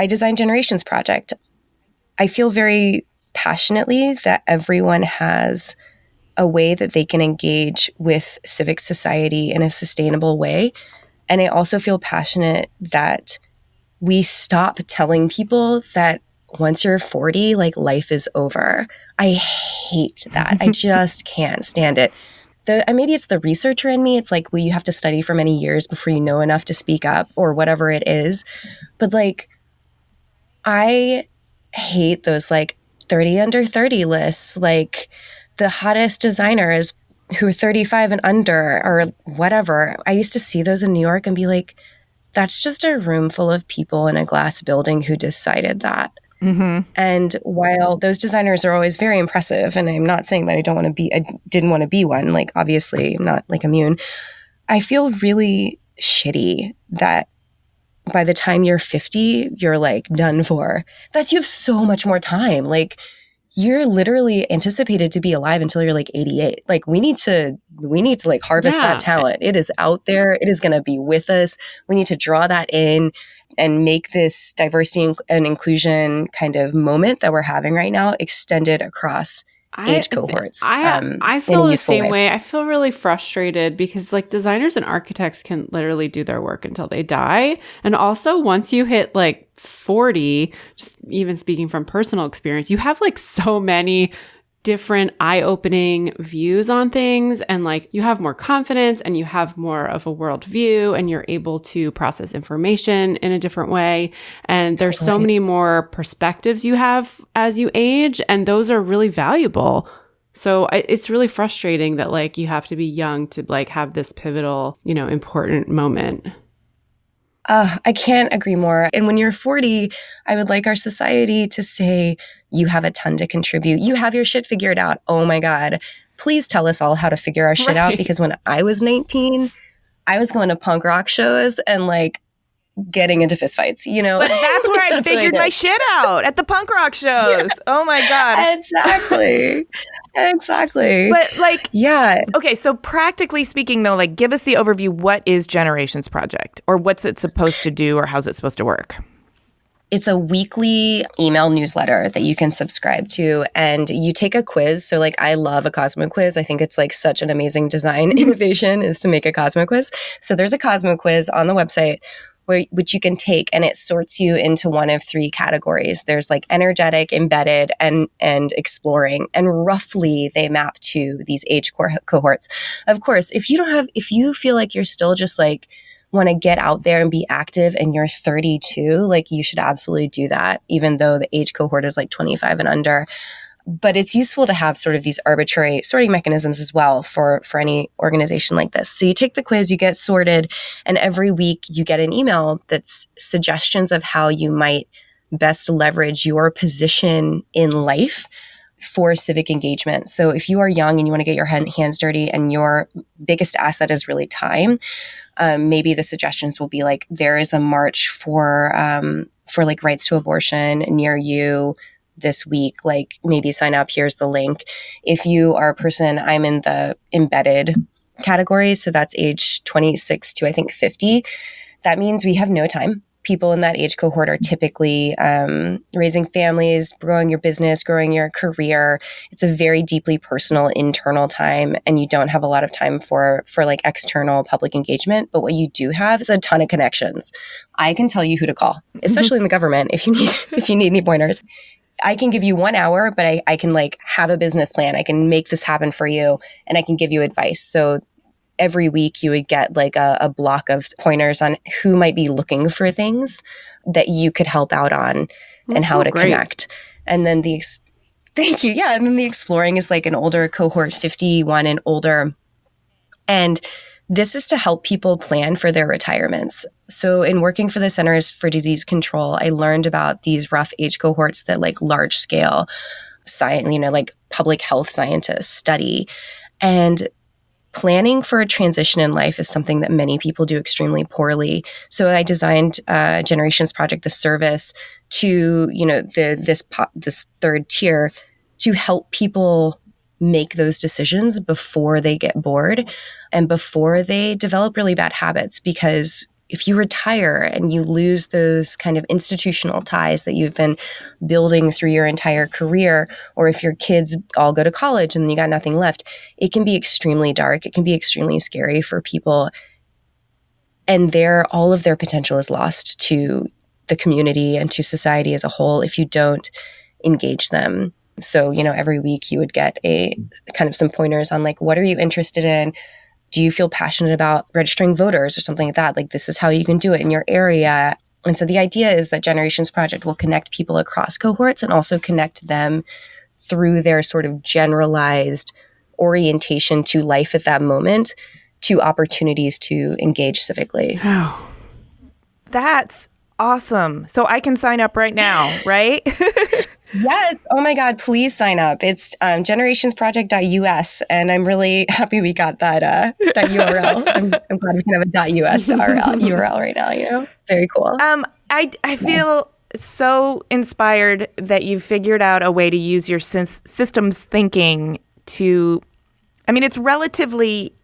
S1: designed Generations Project. I feel very passionately that everyone has a way that they can engage with civic society in a sustainable way. And I also feel passionate that we stop telling people that once you're 40, like life is over. I hate that. I just can't stand it. Maybe it's the researcher in me. It's like, well, you have to study for many years before you know enough to speak up or whatever it is. But like, I hate those like 30 under 30 lists, like the hottest designers who are 35 and under or whatever. I used to see those in New York and be like, that's just a room full of people in a glass building who decided that. Mm-hmm. And while those designers are always very impressive, and I'm not saying that I didn't want to be one, like obviously I'm not like immune, I feel really shitty that by the time you're 50, you're like done for. You have so much more time. Like, you're literally anticipated to be alive until you're like 88. Like, we need to like harvest that talent. It is out there. It is going to be with us. We need to draw that in and make this diversity and inclusion kind of moment that we're having right now extended across age cohorts.
S3: I feel the same way. I feel really frustrated because like designers and architects can literally do their work until they die. And also once you hit like 40, just even speaking from personal experience, you have like so many different eye-opening views on things, and like you have more confidence and you have more of a worldview and you're able to process information in a different way. And there's so many more perspectives you have as you age, and those are really valuable. So it's really frustrating that like you have to be young to like have this pivotal, important moment.
S1: I can't agree more. And when you're 40, I would like our society to say, you have a ton to contribute. You have your shit figured out. Oh my God. Please tell us all how to figure our shit out. Because when I was 19, I was going to punk rock shows and like getting into fistfights,
S2: But that's where I figured my shit out, at the punk rock shows. Yeah. Oh my God.
S1: Exactly.
S2: But like,
S1: yeah.
S2: Okay. So practically speaking though, like give us the overview. What is Generations Project, or what's it supposed to do, or how's it supposed to work?
S1: It's a weekly email newsletter that you can subscribe to, and you take a quiz. So like, I love a Cosmo quiz. I think it's like such an amazing design innovation is to make a Cosmo quiz. So there's a Cosmo quiz on the website which you can take, and it sorts you into one of three categories. There's like energetic, embedded, and exploring. And roughly they map to these age cohorts. Of course, if you feel like you're still just like want to get out there and be active and you're 32, like you should absolutely do that, even though the age cohort is like 25 and under. But it's useful to have sort of these arbitrary sorting mechanisms as well for any organization like this. So you take the quiz, you get sorted, and every week you get an email that's suggestions of how you might best leverage your position in life for civic engagement. So if you are young and you want to get your hands dirty and your biggest asset is really time, maybe the suggestions will be like, there is a march for like rights to abortion near you this week, like maybe sign up, here's the link. If you are a person, I'm in the embedded category, so that's age 26 to I think 50. That means we have no time. People in that age cohort are typically raising families, growing your business, growing your career. It's a very deeply personal internal time, and you don't have a lot of time for like external public engagement. But what you do have is a ton of connections. I can tell you who to call, especially in the government if you need any pointers. I can give you 1 hour, but I can like have a business plan. I can make this happen for you, and I can give you advice. So every week you would get like a block of pointers on who might be looking for things that you could help out on and how to connect. And then thank you. Yeah. And then the exploring is like an older cohort, 51 and older. And this is to help people plan for their retirements. So in working for the Centers for Disease Control, I learned about these rough age cohorts that like large scale science, like public health scientists study. And planning for a transition in life is something that many people do extremely poorly. So I designed Generations Project, the service, to, this third tier to help people make those decisions before they get bored and before they develop really bad habits. Because if you retire and you lose those kind of institutional ties that you've been building through your entire career, or if your kids all go to college and you got nothing left, it can be extremely dark. It can be extremely scary for people. And all of their potential is lost to the community and to society as a whole if you don't engage them. So, every week you would get a kind of some pointers on like, what are you interested in? Do you feel passionate about registering voters or something like that? Like, this is how you can do it in your area. And so the idea is that Generations Project will connect people across cohorts and also connect them through their sort of generalized orientation to life at that moment to opportunities to engage civically.
S2: Oh, that's awesome. So I can sign up right now, right?
S1: Yes. Oh my God, please sign up. It's generationsproject.us. And I'm really happy we got that URL. I'm glad we can have a .us URL right now, Very cool.
S2: I feel so inspired that you've figured out a way to use your systems thinking to, it's relatively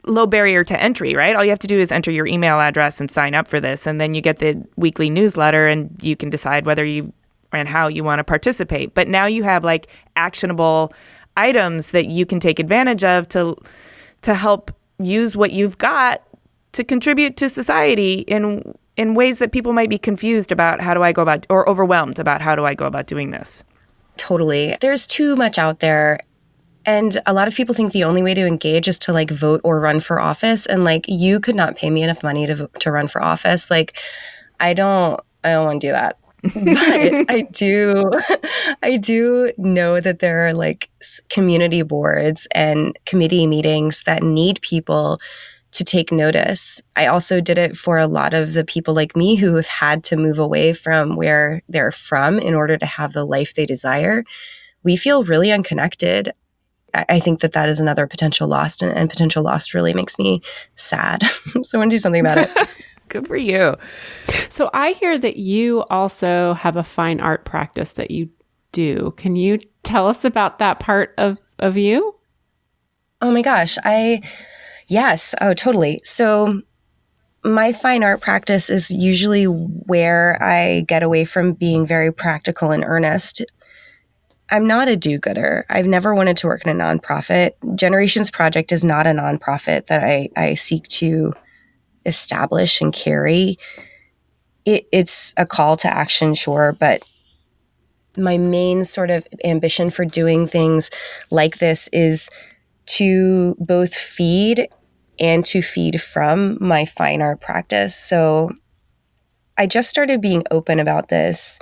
S2: low barrier to entry, right? All you have to do is enter your email address and sign up for this. And then you get the weekly newsletter and you can decide whether you and how you want to participate. But now you have like actionable items that you can take advantage of to help use what you've got to contribute to society in ways that people might be confused about how do I go about, or overwhelmed about how do I go about doing this.
S1: Totally. There's too much out there. And a lot of people think the only way to engage is to like vote or run for office. And like, you could not pay me enough money to run for office. Like, I don't want to do that. But I do know that there are like community boards and committee meetings that need people to take notice. I also did it for a lot of the people like me who have had to move away from where they're from in order to have the life they desire. We feel really unconnected. I think that is another potential lost, and potential lost really makes me sad. So I want to do something about it.
S2: Good for you.
S3: So I hear that you also have a fine art practice that you do. Can you tell us about that part of you?
S1: Oh my gosh. Yes. Oh, totally. So my fine art practice is usually where I get away from being very practical and earnest. I'm not a do-gooder. I've never wanted to work in a nonprofit. Generations Project is not a nonprofit that I seek to establish and carry. It's a call to action, sure, but my main sort of ambition for doing things like this is to both feed and to feed from my fine art practice. So I just started being open about this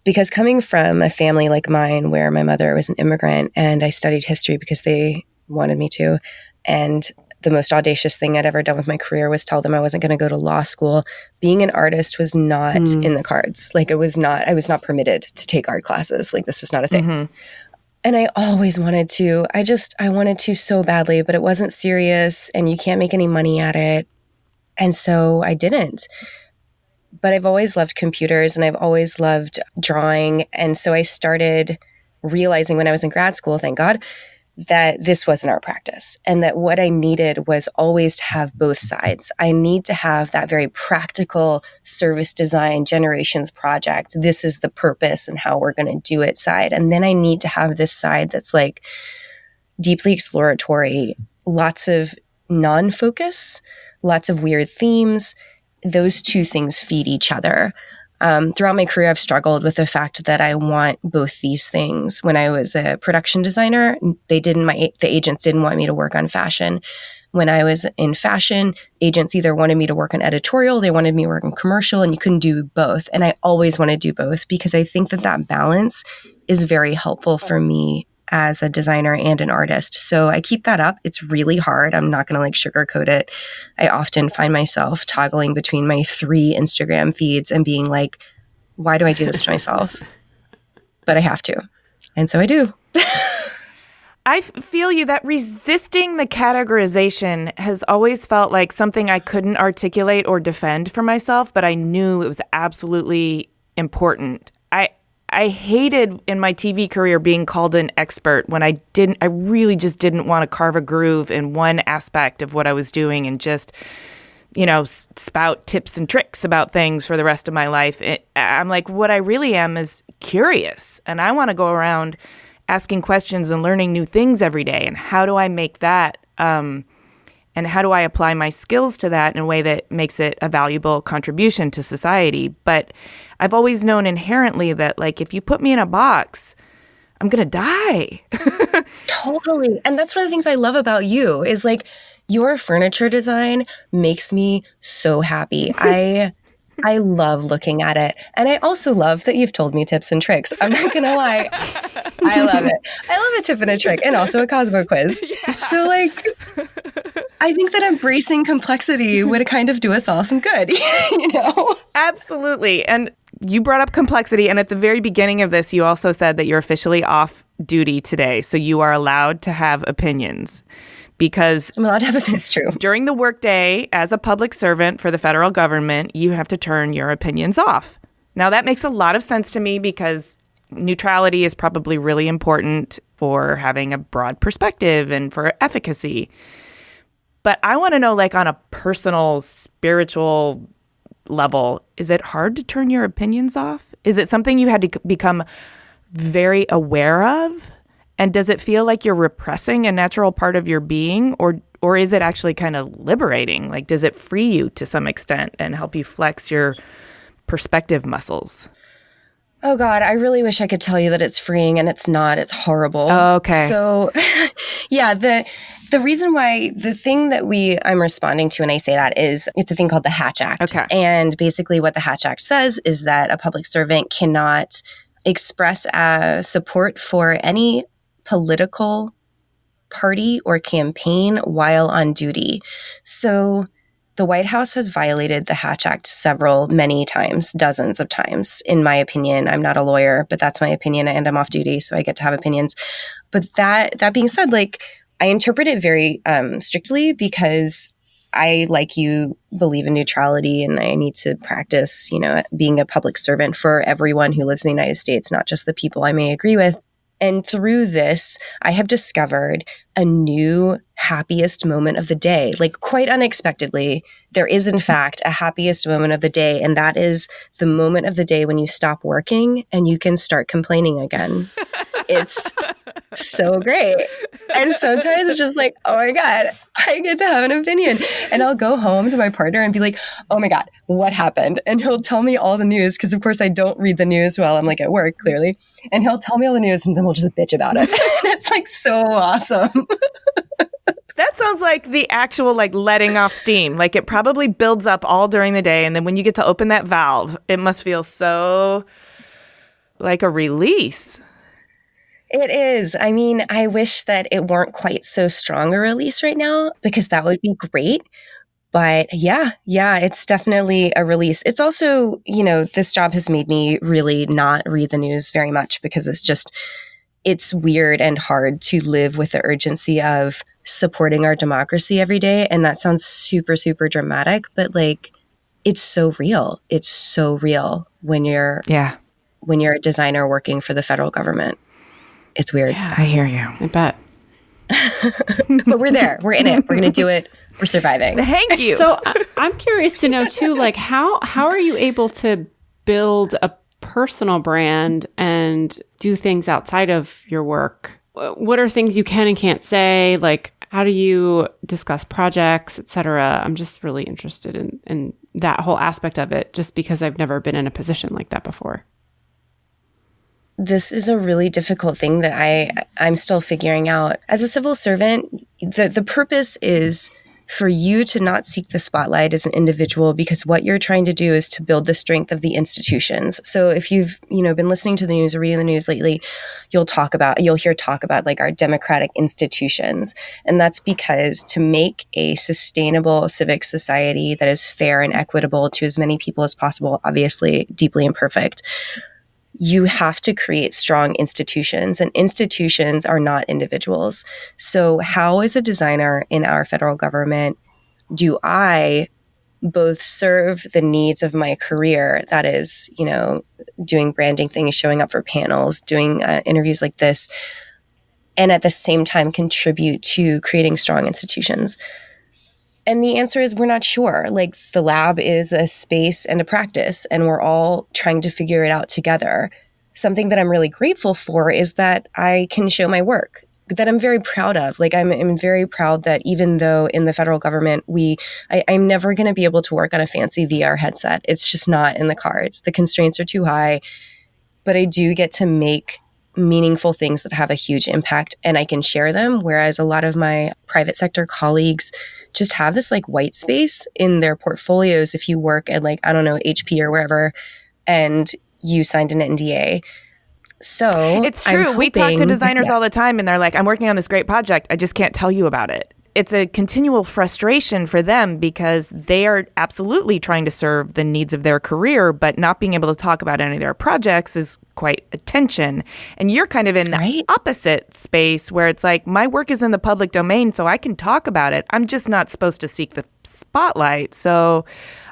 S1: because coming from a family like mine where my mother was an immigrant and I studied history because they wanted me to, and the most audacious thing I'd ever done with my career was tell them I wasn't going to go to law school. Being an artist was not in the cards. Like I was not permitted to take art classes. Like this was not a thing. Mm-hmm. And I always wanted to. I wanted to so badly, but it wasn't serious and you can't make any money at it. And so I didn't. But I've always loved computers and I've always loved drawing. And so I started realizing when I was in grad school, thank God, that this wasn't our practice and that what I needed was always to have both sides. I need to have that very practical service design generations project. This is the purpose and how we're going to do it side. And then I need to have this side that's like deeply exploratory, lots of non-focus, lots of weird themes. Those two things feed each other. Throughout my career, I've struggled with the fact that I want both these things. When I was a production designer, the agents didn't want me to work on fashion. When I was in fashion, agents either wanted me to work on editorial, they wanted me to work on commercial, and you couldn't do both. And I always want to do both because I think that balance is very helpful for me as a designer and an artist. So I keep that up. It's really hard. I'm not going to sugarcoat it. I often find myself toggling between my 3 Instagram feeds and being like, why do I do this to myself? But I have to. And so I do.
S2: I feel you that resisting the categorization has always felt like something I couldn't articulate or defend for myself, but I knew it was absolutely important. I hated in my TV career being called an expert when I really just didn't want to carve a groove in one aspect of what I was doing and just, spout tips and tricks about things for the rest of my life. I'm like, what I really am is curious, and I want to go around asking questions and learning new things every day. And how do I make that, and how do I apply my skills to that in a way that makes it a valuable contribution to society? But I've always known inherently that, if you put me in a box, I'm going to die.
S1: Totally. And that's one of the things I love about you is, your furniture design makes me so happy. I love looking at it. And I also love that you've told me tips and tricks. I'm not going to lie. I love it. I love a tip and a trick and also a Cosmo quiz. Yeah. So I think that embracing complexity would kind of do us all some good,
S2: Absolutely. And you brought up complexity. And at the very beginning of this, you also said that you're officially off duty today. So you are allowed to have opinions. Because
S1: I'm allowed to have opinions, true.
S2: During the workday, as a public servant for the federal government, you have to turn your opinions off. Now, that makes a lot of sense to me because neutrality is probably really important for having a broad perspective and for efficacy. But I want to know, on a personal, spiritual level, is it hard to turn your opinions off? Is it something you had to become very aware of? And does it feel like you're repressing a natural part of your being, or is it actually kind of liberating? Does it free you to some extent and help you flex your perspective muscles?
S1: Oh, God, I really wish I could tell you that it's freeing, and it's not. It's horrible.
S2: Oh, okay.
S1: So, yeah, the reason why the thing that I'm responding to when I say that is it's a thing called the Hatch Act.
S2: Okay.
S1: And basically what the Hatch Act says is that a public servant cannot express support for any political party or campaign while on duty. So the White House has violated the Hatch Act many times, dozens of times, in my opinion. I'm not a lawyer, but that's my opinion, and I'm off duty, so I get to have opinions. But that being said, I interpret it very strictly because I, like you, believe in neutrality, and I need to practice, being a public servant for everyone who lives in the United States, not just the people I may agree with. And through this, I have discovered a new happiest moment of the day. Quite unexpectedly, there is, in fact, a happiest moment of the day. And that is the moment of the day when you stop working and you can start complaining again. It's so great. And sometimes it's just oh my God, I get to have an opinion. And I'll go home to my partner and be like, oh my God, what happened? And he'll tell me all the news because, of course, I don't read the news while I'm at work, clearly. And he'll tell me all the news and then we'll just bitch about it. And it's so awesome.
S2: That sounds like the actual like letting off steam. Like it probably builds up all during the day. And then when you get to open that valve, it must feel so like a release.
S1: It is. I mean, I wish that it weren't quite so strong a release right now because that would be great. But yeah, it's definitely a release. It's also, this job has made me really not read the news very much because it's weird and hard to live with the urgency of supporting our democracy every day. And that sounds super, super dramatic, but like, it's so real. It's so real when you're a designer working for the federal government. It's weird.
S2: Yeah, I hear you.
S3: I bet.
S1: But we're there. We're in it. We're going to do it. We're surviving.
S2: Thank you.
S3: So I'm curious to know too, like how are you able to build a personal brand and do things outside of your work? What are things you can and can't say? Like, how do you discuss projects, et cetera? I'm just really interested in that whole aspect of it, just because I've never been in a position like that before.
S1: This is a really difficult thing that I'm still figuring out. As a civil servant, the purpose is for you to not seek the spotlight as an individual, because what you're trying to do is to build the strength of the institutions. So if you've been listening to the news or reading the news lately, you'll hear talk about like our democratic institutions. And that's because to make a sustainable civic society that is fair and equitable to as many people as possible, obviously deeply imperfect, you have to create strong institutions, and institutions are not individuals. So how, as a designer in our federal government, do I both serve the needs of my career, that is, doing branding things, showing up for panels, doing interviews like this, and at the same time contribute to creating strong institutions? And the answer is we're not sure. Like, the lab is a space and a practice, and we're all trying to figure it out together. Something that I'm really grateful for is that I can show my work that I'm very proud of. Like, I'm very proud that even though in the federal government, I'm never going to be able to work on a fancy VR headset. It's just not in the cards. The constraints are too high, but I do get to make meaningful things that have a huge impact, and I can share them. Whereas a lot of my private sector colleagues just have this like white space in their portfolios. If you work at like, I don't know, HP or wherever, and you signed an NDA. So
S2: it's true. We talk to designers all the time, and they're like, I'm working on this great project. I just can't tell you about it. It's a continual frustration for them because they are absolutely trying to serve the needs of their career, but not being able to talk about any of their projects is quite a tension. And you're kind of in the opposite space where it's like, my work is in the public domain, so I can talk about it. I'm just not supposed to seek the spotlight. So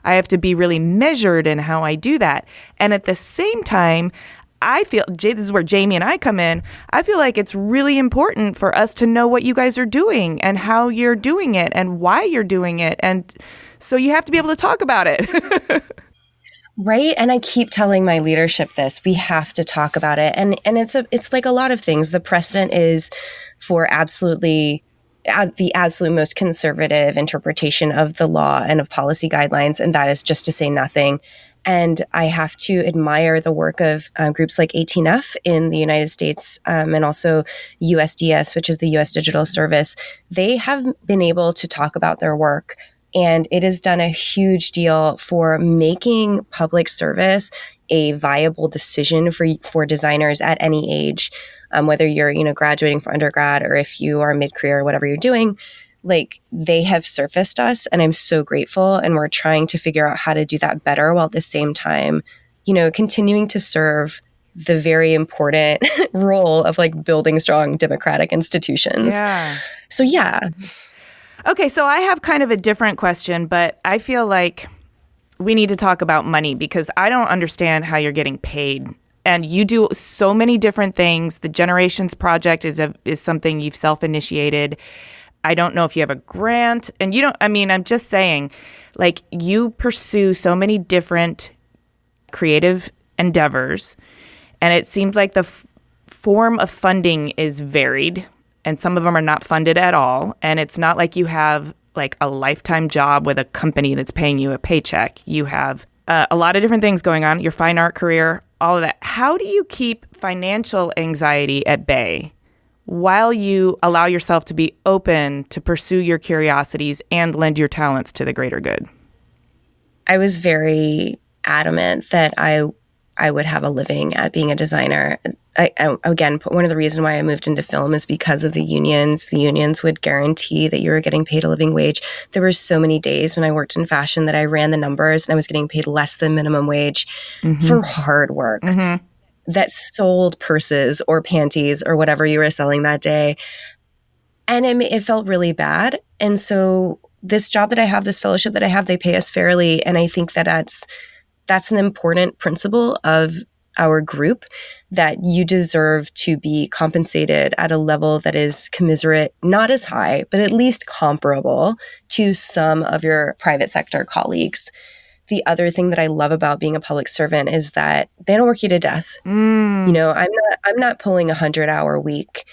S2: I have to be really measured in how I do that. And at the same time, I feel, this is where Jamie and I come in, I feel like it's really important for us to know what you guys are doing and how you're doing it and why you're doing it. And so you have to be able to talk about it.
S1: Right. And I keep telling my leadership this, we have to talk about it. And it's like a lot of things. The precedent is for the absolute most conservative interpretation of the law and of policy guidelines. And that is just to say nothing. And I have to admire the work of groups like 18F in the United States, and also USDS, which is the U.S. Digital Service. They have been able to talk about their work, and it has done a huge deal for making public service a viable decision for designers at any age, whether you're graduating from undergrad or if you are mid-career or whatever you're doing. Like, they have surfaced us, and I'm so grateful. And we're trying to figure out how to do that better while at the same time, continuing to serve the very important role of like building strong democratic institutions.
S2: Yeah.
S1: So, yeah.
S2: Okay. So I have kind of a different question, but I feel like we need to talk about money because I don't understand how you're getting paid. And you do so many different things. The Generations Project is something you've self-initiated. I don't know if you have a grant, and I'm just saying, like, you pursue so many different creative endeavors, and it seems like the form of funding is varied, and some of them are not funded at all. And it's not like you have like a lifetime job with a company that's paying you a paycheck. You have a lot of different things going on, your fine art career, all of that. How do you keep financial anxiety at bay while you allow yourself to be open to pursue your curiosities and lend your talents to the greater good?
S1: I was very adamant that I would have a living at being a designer. Again, one of the reasons why I moved into film is because of the unions. The unions would guarantee that you were getting paid a living wage. There were so many days when I worked in fashion that I ran the numbers and I was getting paid less than minimum wage for hard work that sold purses or panties or whatever you were selling that day. And it felt really bad. And so this job that I have, this fellowship that I have, they pay us fairly. And I think that that's an important principle of our group, that you deserve to be compensated at a level that is commiserate, not as high, but at least comparable to some of your private sector colleagues. The other thing that I love about being a public servant is that they don't work you to death. You know, I'm not pulling a 100-hour week.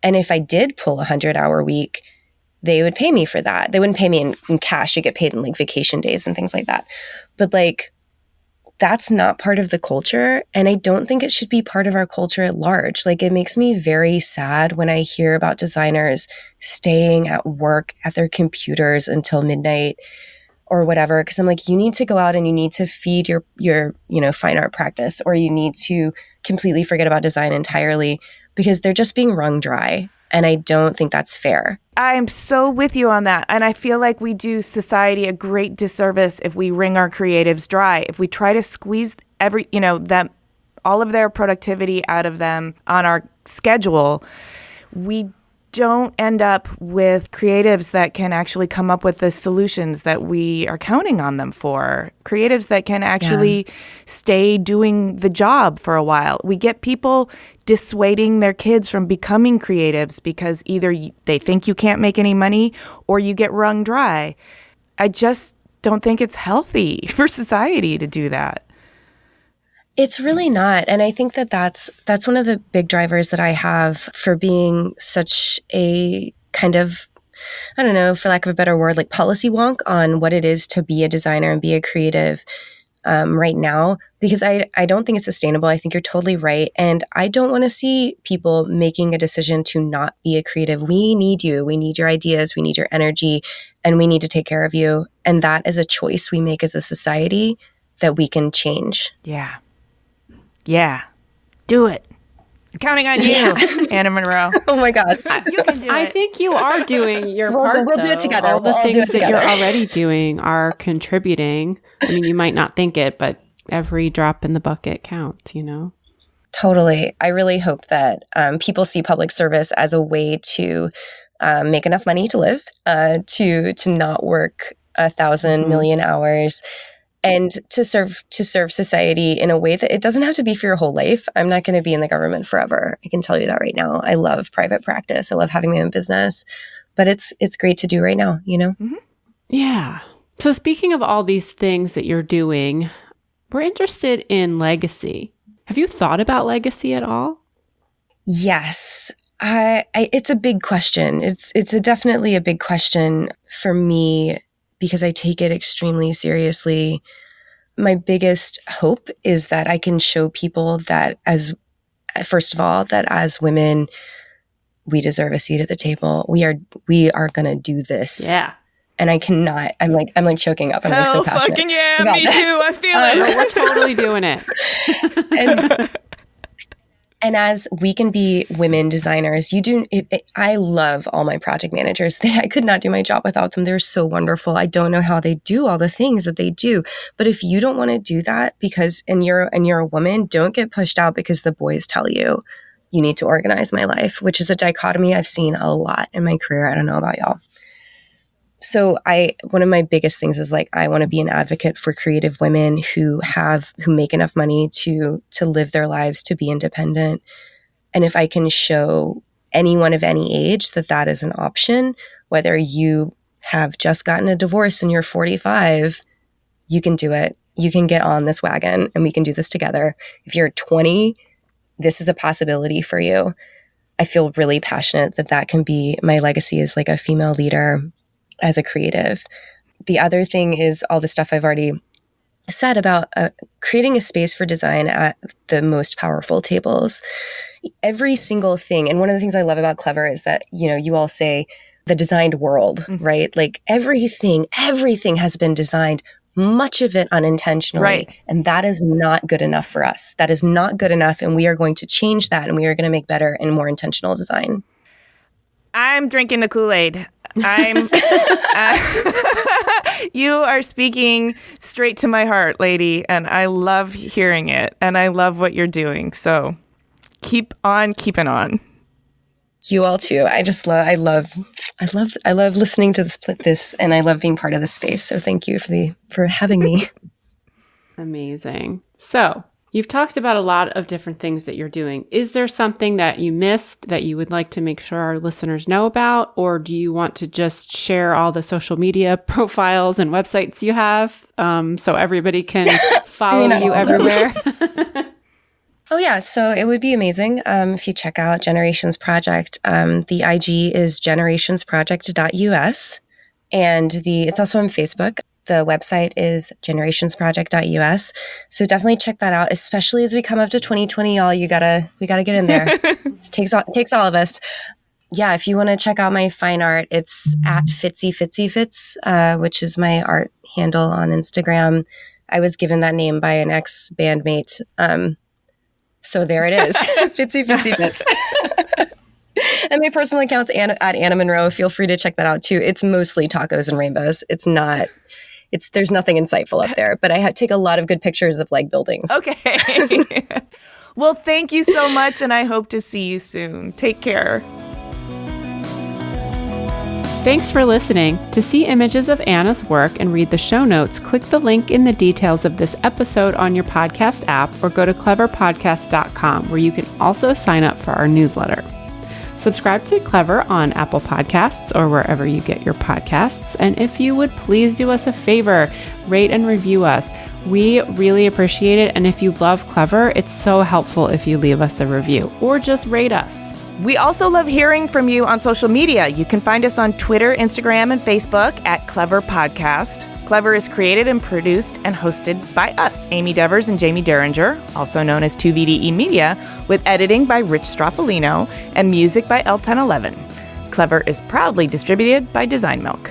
S1: And if I did pull a 100-hour week, they would pay me for that. They wouldn't pay me in cash. You get paid in like vacation days and things like that. But like, that's not part of the culture. And I don't think it should be part of our culture at large. Like, it makes me very sad when I hear about designers staying at work at their computers until midnight or whatever. Cause I'm like, you need to go out and you need to feed your, fine art practice, or you need to completely forget about design entirely because they're just being wrung dry. And I don't think that's fair.
S2: I'm so with you on that. And I feel like we do society a great disservice if we wring our creatives dry, if we try to squeeze all of their productivity out of them on our schedule. We don't end up with creatives that can actually come up with the solutions that we are counting on them for. Creatives that can actually stay doing the job for a while. We get people dissuading their kids from becoming creatives because either they think you can't make any money or you get wrung dry. I just don't think it's healthy for society to do that.
S1: It's really not. And I think that that's one of the big drivers that I have for being such a kind of, I don't know, for lack of a better word, like policy wonk on what it is to be a designer and be a creative right now, because I don't think it's sustainable. I think you're totally right. And I don't want to see people making a decision to not be a creative. We need you. We need your ideas. We need your energy, and we need to take care of you. And that is a choice we make as a society that we can change.
S2: Yeah. Do it. I'm counting on you, Ana Monroe.
S1: Oh my God.
S2: You can do it.
S3: I think you are doing your part.
S1: We'll do it together.
S3: All the things that you're already doing are contributing. I mean, you might not think it, but every drop in the bucket counts, you know?
S1: Totally. I really hope that people see public service as a way to make enough money to live, to not work 1,000 million hours, and to serve society in a way that it doesn't have to be for your whole life. I'm not going to be in the government forever. I can tell you that right now. I love private practice. I love having my own business, but it's great to do right now, you know?
S3: Mm-hmm. Yeah. So speaking of all these things that you're doing, we're interested in legacy. Have you thought about legacy at all?
S1: Yes. It's a big question. It's definitely a big question for me, because I take it extremely seriously. My biggest hope is that I can show people that first of all, that as women, we deserve a seat at the table. We are going to do this.
S3: Yeah.
S1: And I cannot, I'm like choking up. I'm like so passionate.
S2: Fucking yeah,
S1: about
S2: me
S1: this.
S2: too. I feel it.
S3: We're totally doing it.
S1: And as we can be women designers, I love all my project managers. I could not do my job without them. They're so wonderful. I don't know how they do all the things that they do. But if you don't want to do that and you're a woman, don't get pushed out because the boys tell you need to organize my life, which is a dichotomy I've seen a lot in my career. I don't know about y'all. So one of my biggest things is like, I want to be an advocate for creative women who make enough money to live their lives, to be independent. And if I can show anyone of any age that is an option, whether you have just gotten a divorce and you're 45, you can do it. You can get on this wagon and we can do this together. If you're 20, this is a possibility for you. I feel really passionate that can be my legacy as like a female leader, as a creative. The other thing is all the stuff I've already said about creating a space for design at the most powerful tables. every single thing. And one of the things I love about Clever is that, you all say the designed world, right? Like everything has been designed, much of it unintentionally.
S2: Right.
S1: And that is not good enough for us. That is not good enough. And we are going to change that. And we are going to make better and more intentional design.
S2: I'm drinking the Kool-Aid. You are speaking straight to my heart, lady, and I love hearing it, and I love what you're doing. So keep on keeping on.
S1: You all too. I love listening to this, and I love being part of this space. So thank you for having me.
S3: Amazing. So you've talked about a lot of different things that you're doing. Is there something that you missed that you would like to make sure our listeners know about? Or do you want to just share all the social media profiles and websites you have so everybody can follow you everywhere?
S1: Oh, yeah. So it would be amazing if you check out Generations Project. The IG is generationsproject.us. And it's also on Facebook. The website is generationsproject.us. So definitely check that out, especially as we come up to 2020, y'all. We gotta get in there. It takes all of us. Yeah, if you want to check out my fine art, it's at FitzyFitzyFits, which is my art handle on Instagram. I was given that name by an ex-bandmate. So there it is, FitzyFitzyFits. And my personal account's at Ana Monroe. Feel free to check that out too. It's mostly tacos and rainbows. There's nothing insightful up there, but I take a lot of good pictures of like buildings.
S2: Okay. Well, thank you so much, and I hope to see you soon. Take care.
S3: Thanks for listening. To see images of Anna's work and read the show notes, click the link in the details of this episode on your podcast app or go to cleverpodcast.com, where you can also sign up for our newsletter. Subscribe to Clever on Apple Podcasts or wherever you get your podcasts. And if you would please do us a favor, rate and review us. We really appreciate it. And if you love Clever, it's so helpful if you leave us a review or just rate us.
S2: We also love hearing from you on social media. You can find us on Twitter, Instagram, and Facebook at Clever Podcast. Clever is created and produced and hosted by us, Amy Devers and Jamie Derringer, also known as 2VDE Media, with editing by Rich Straffolino and music by L1011. Clever is proudly distributed by Design Milk.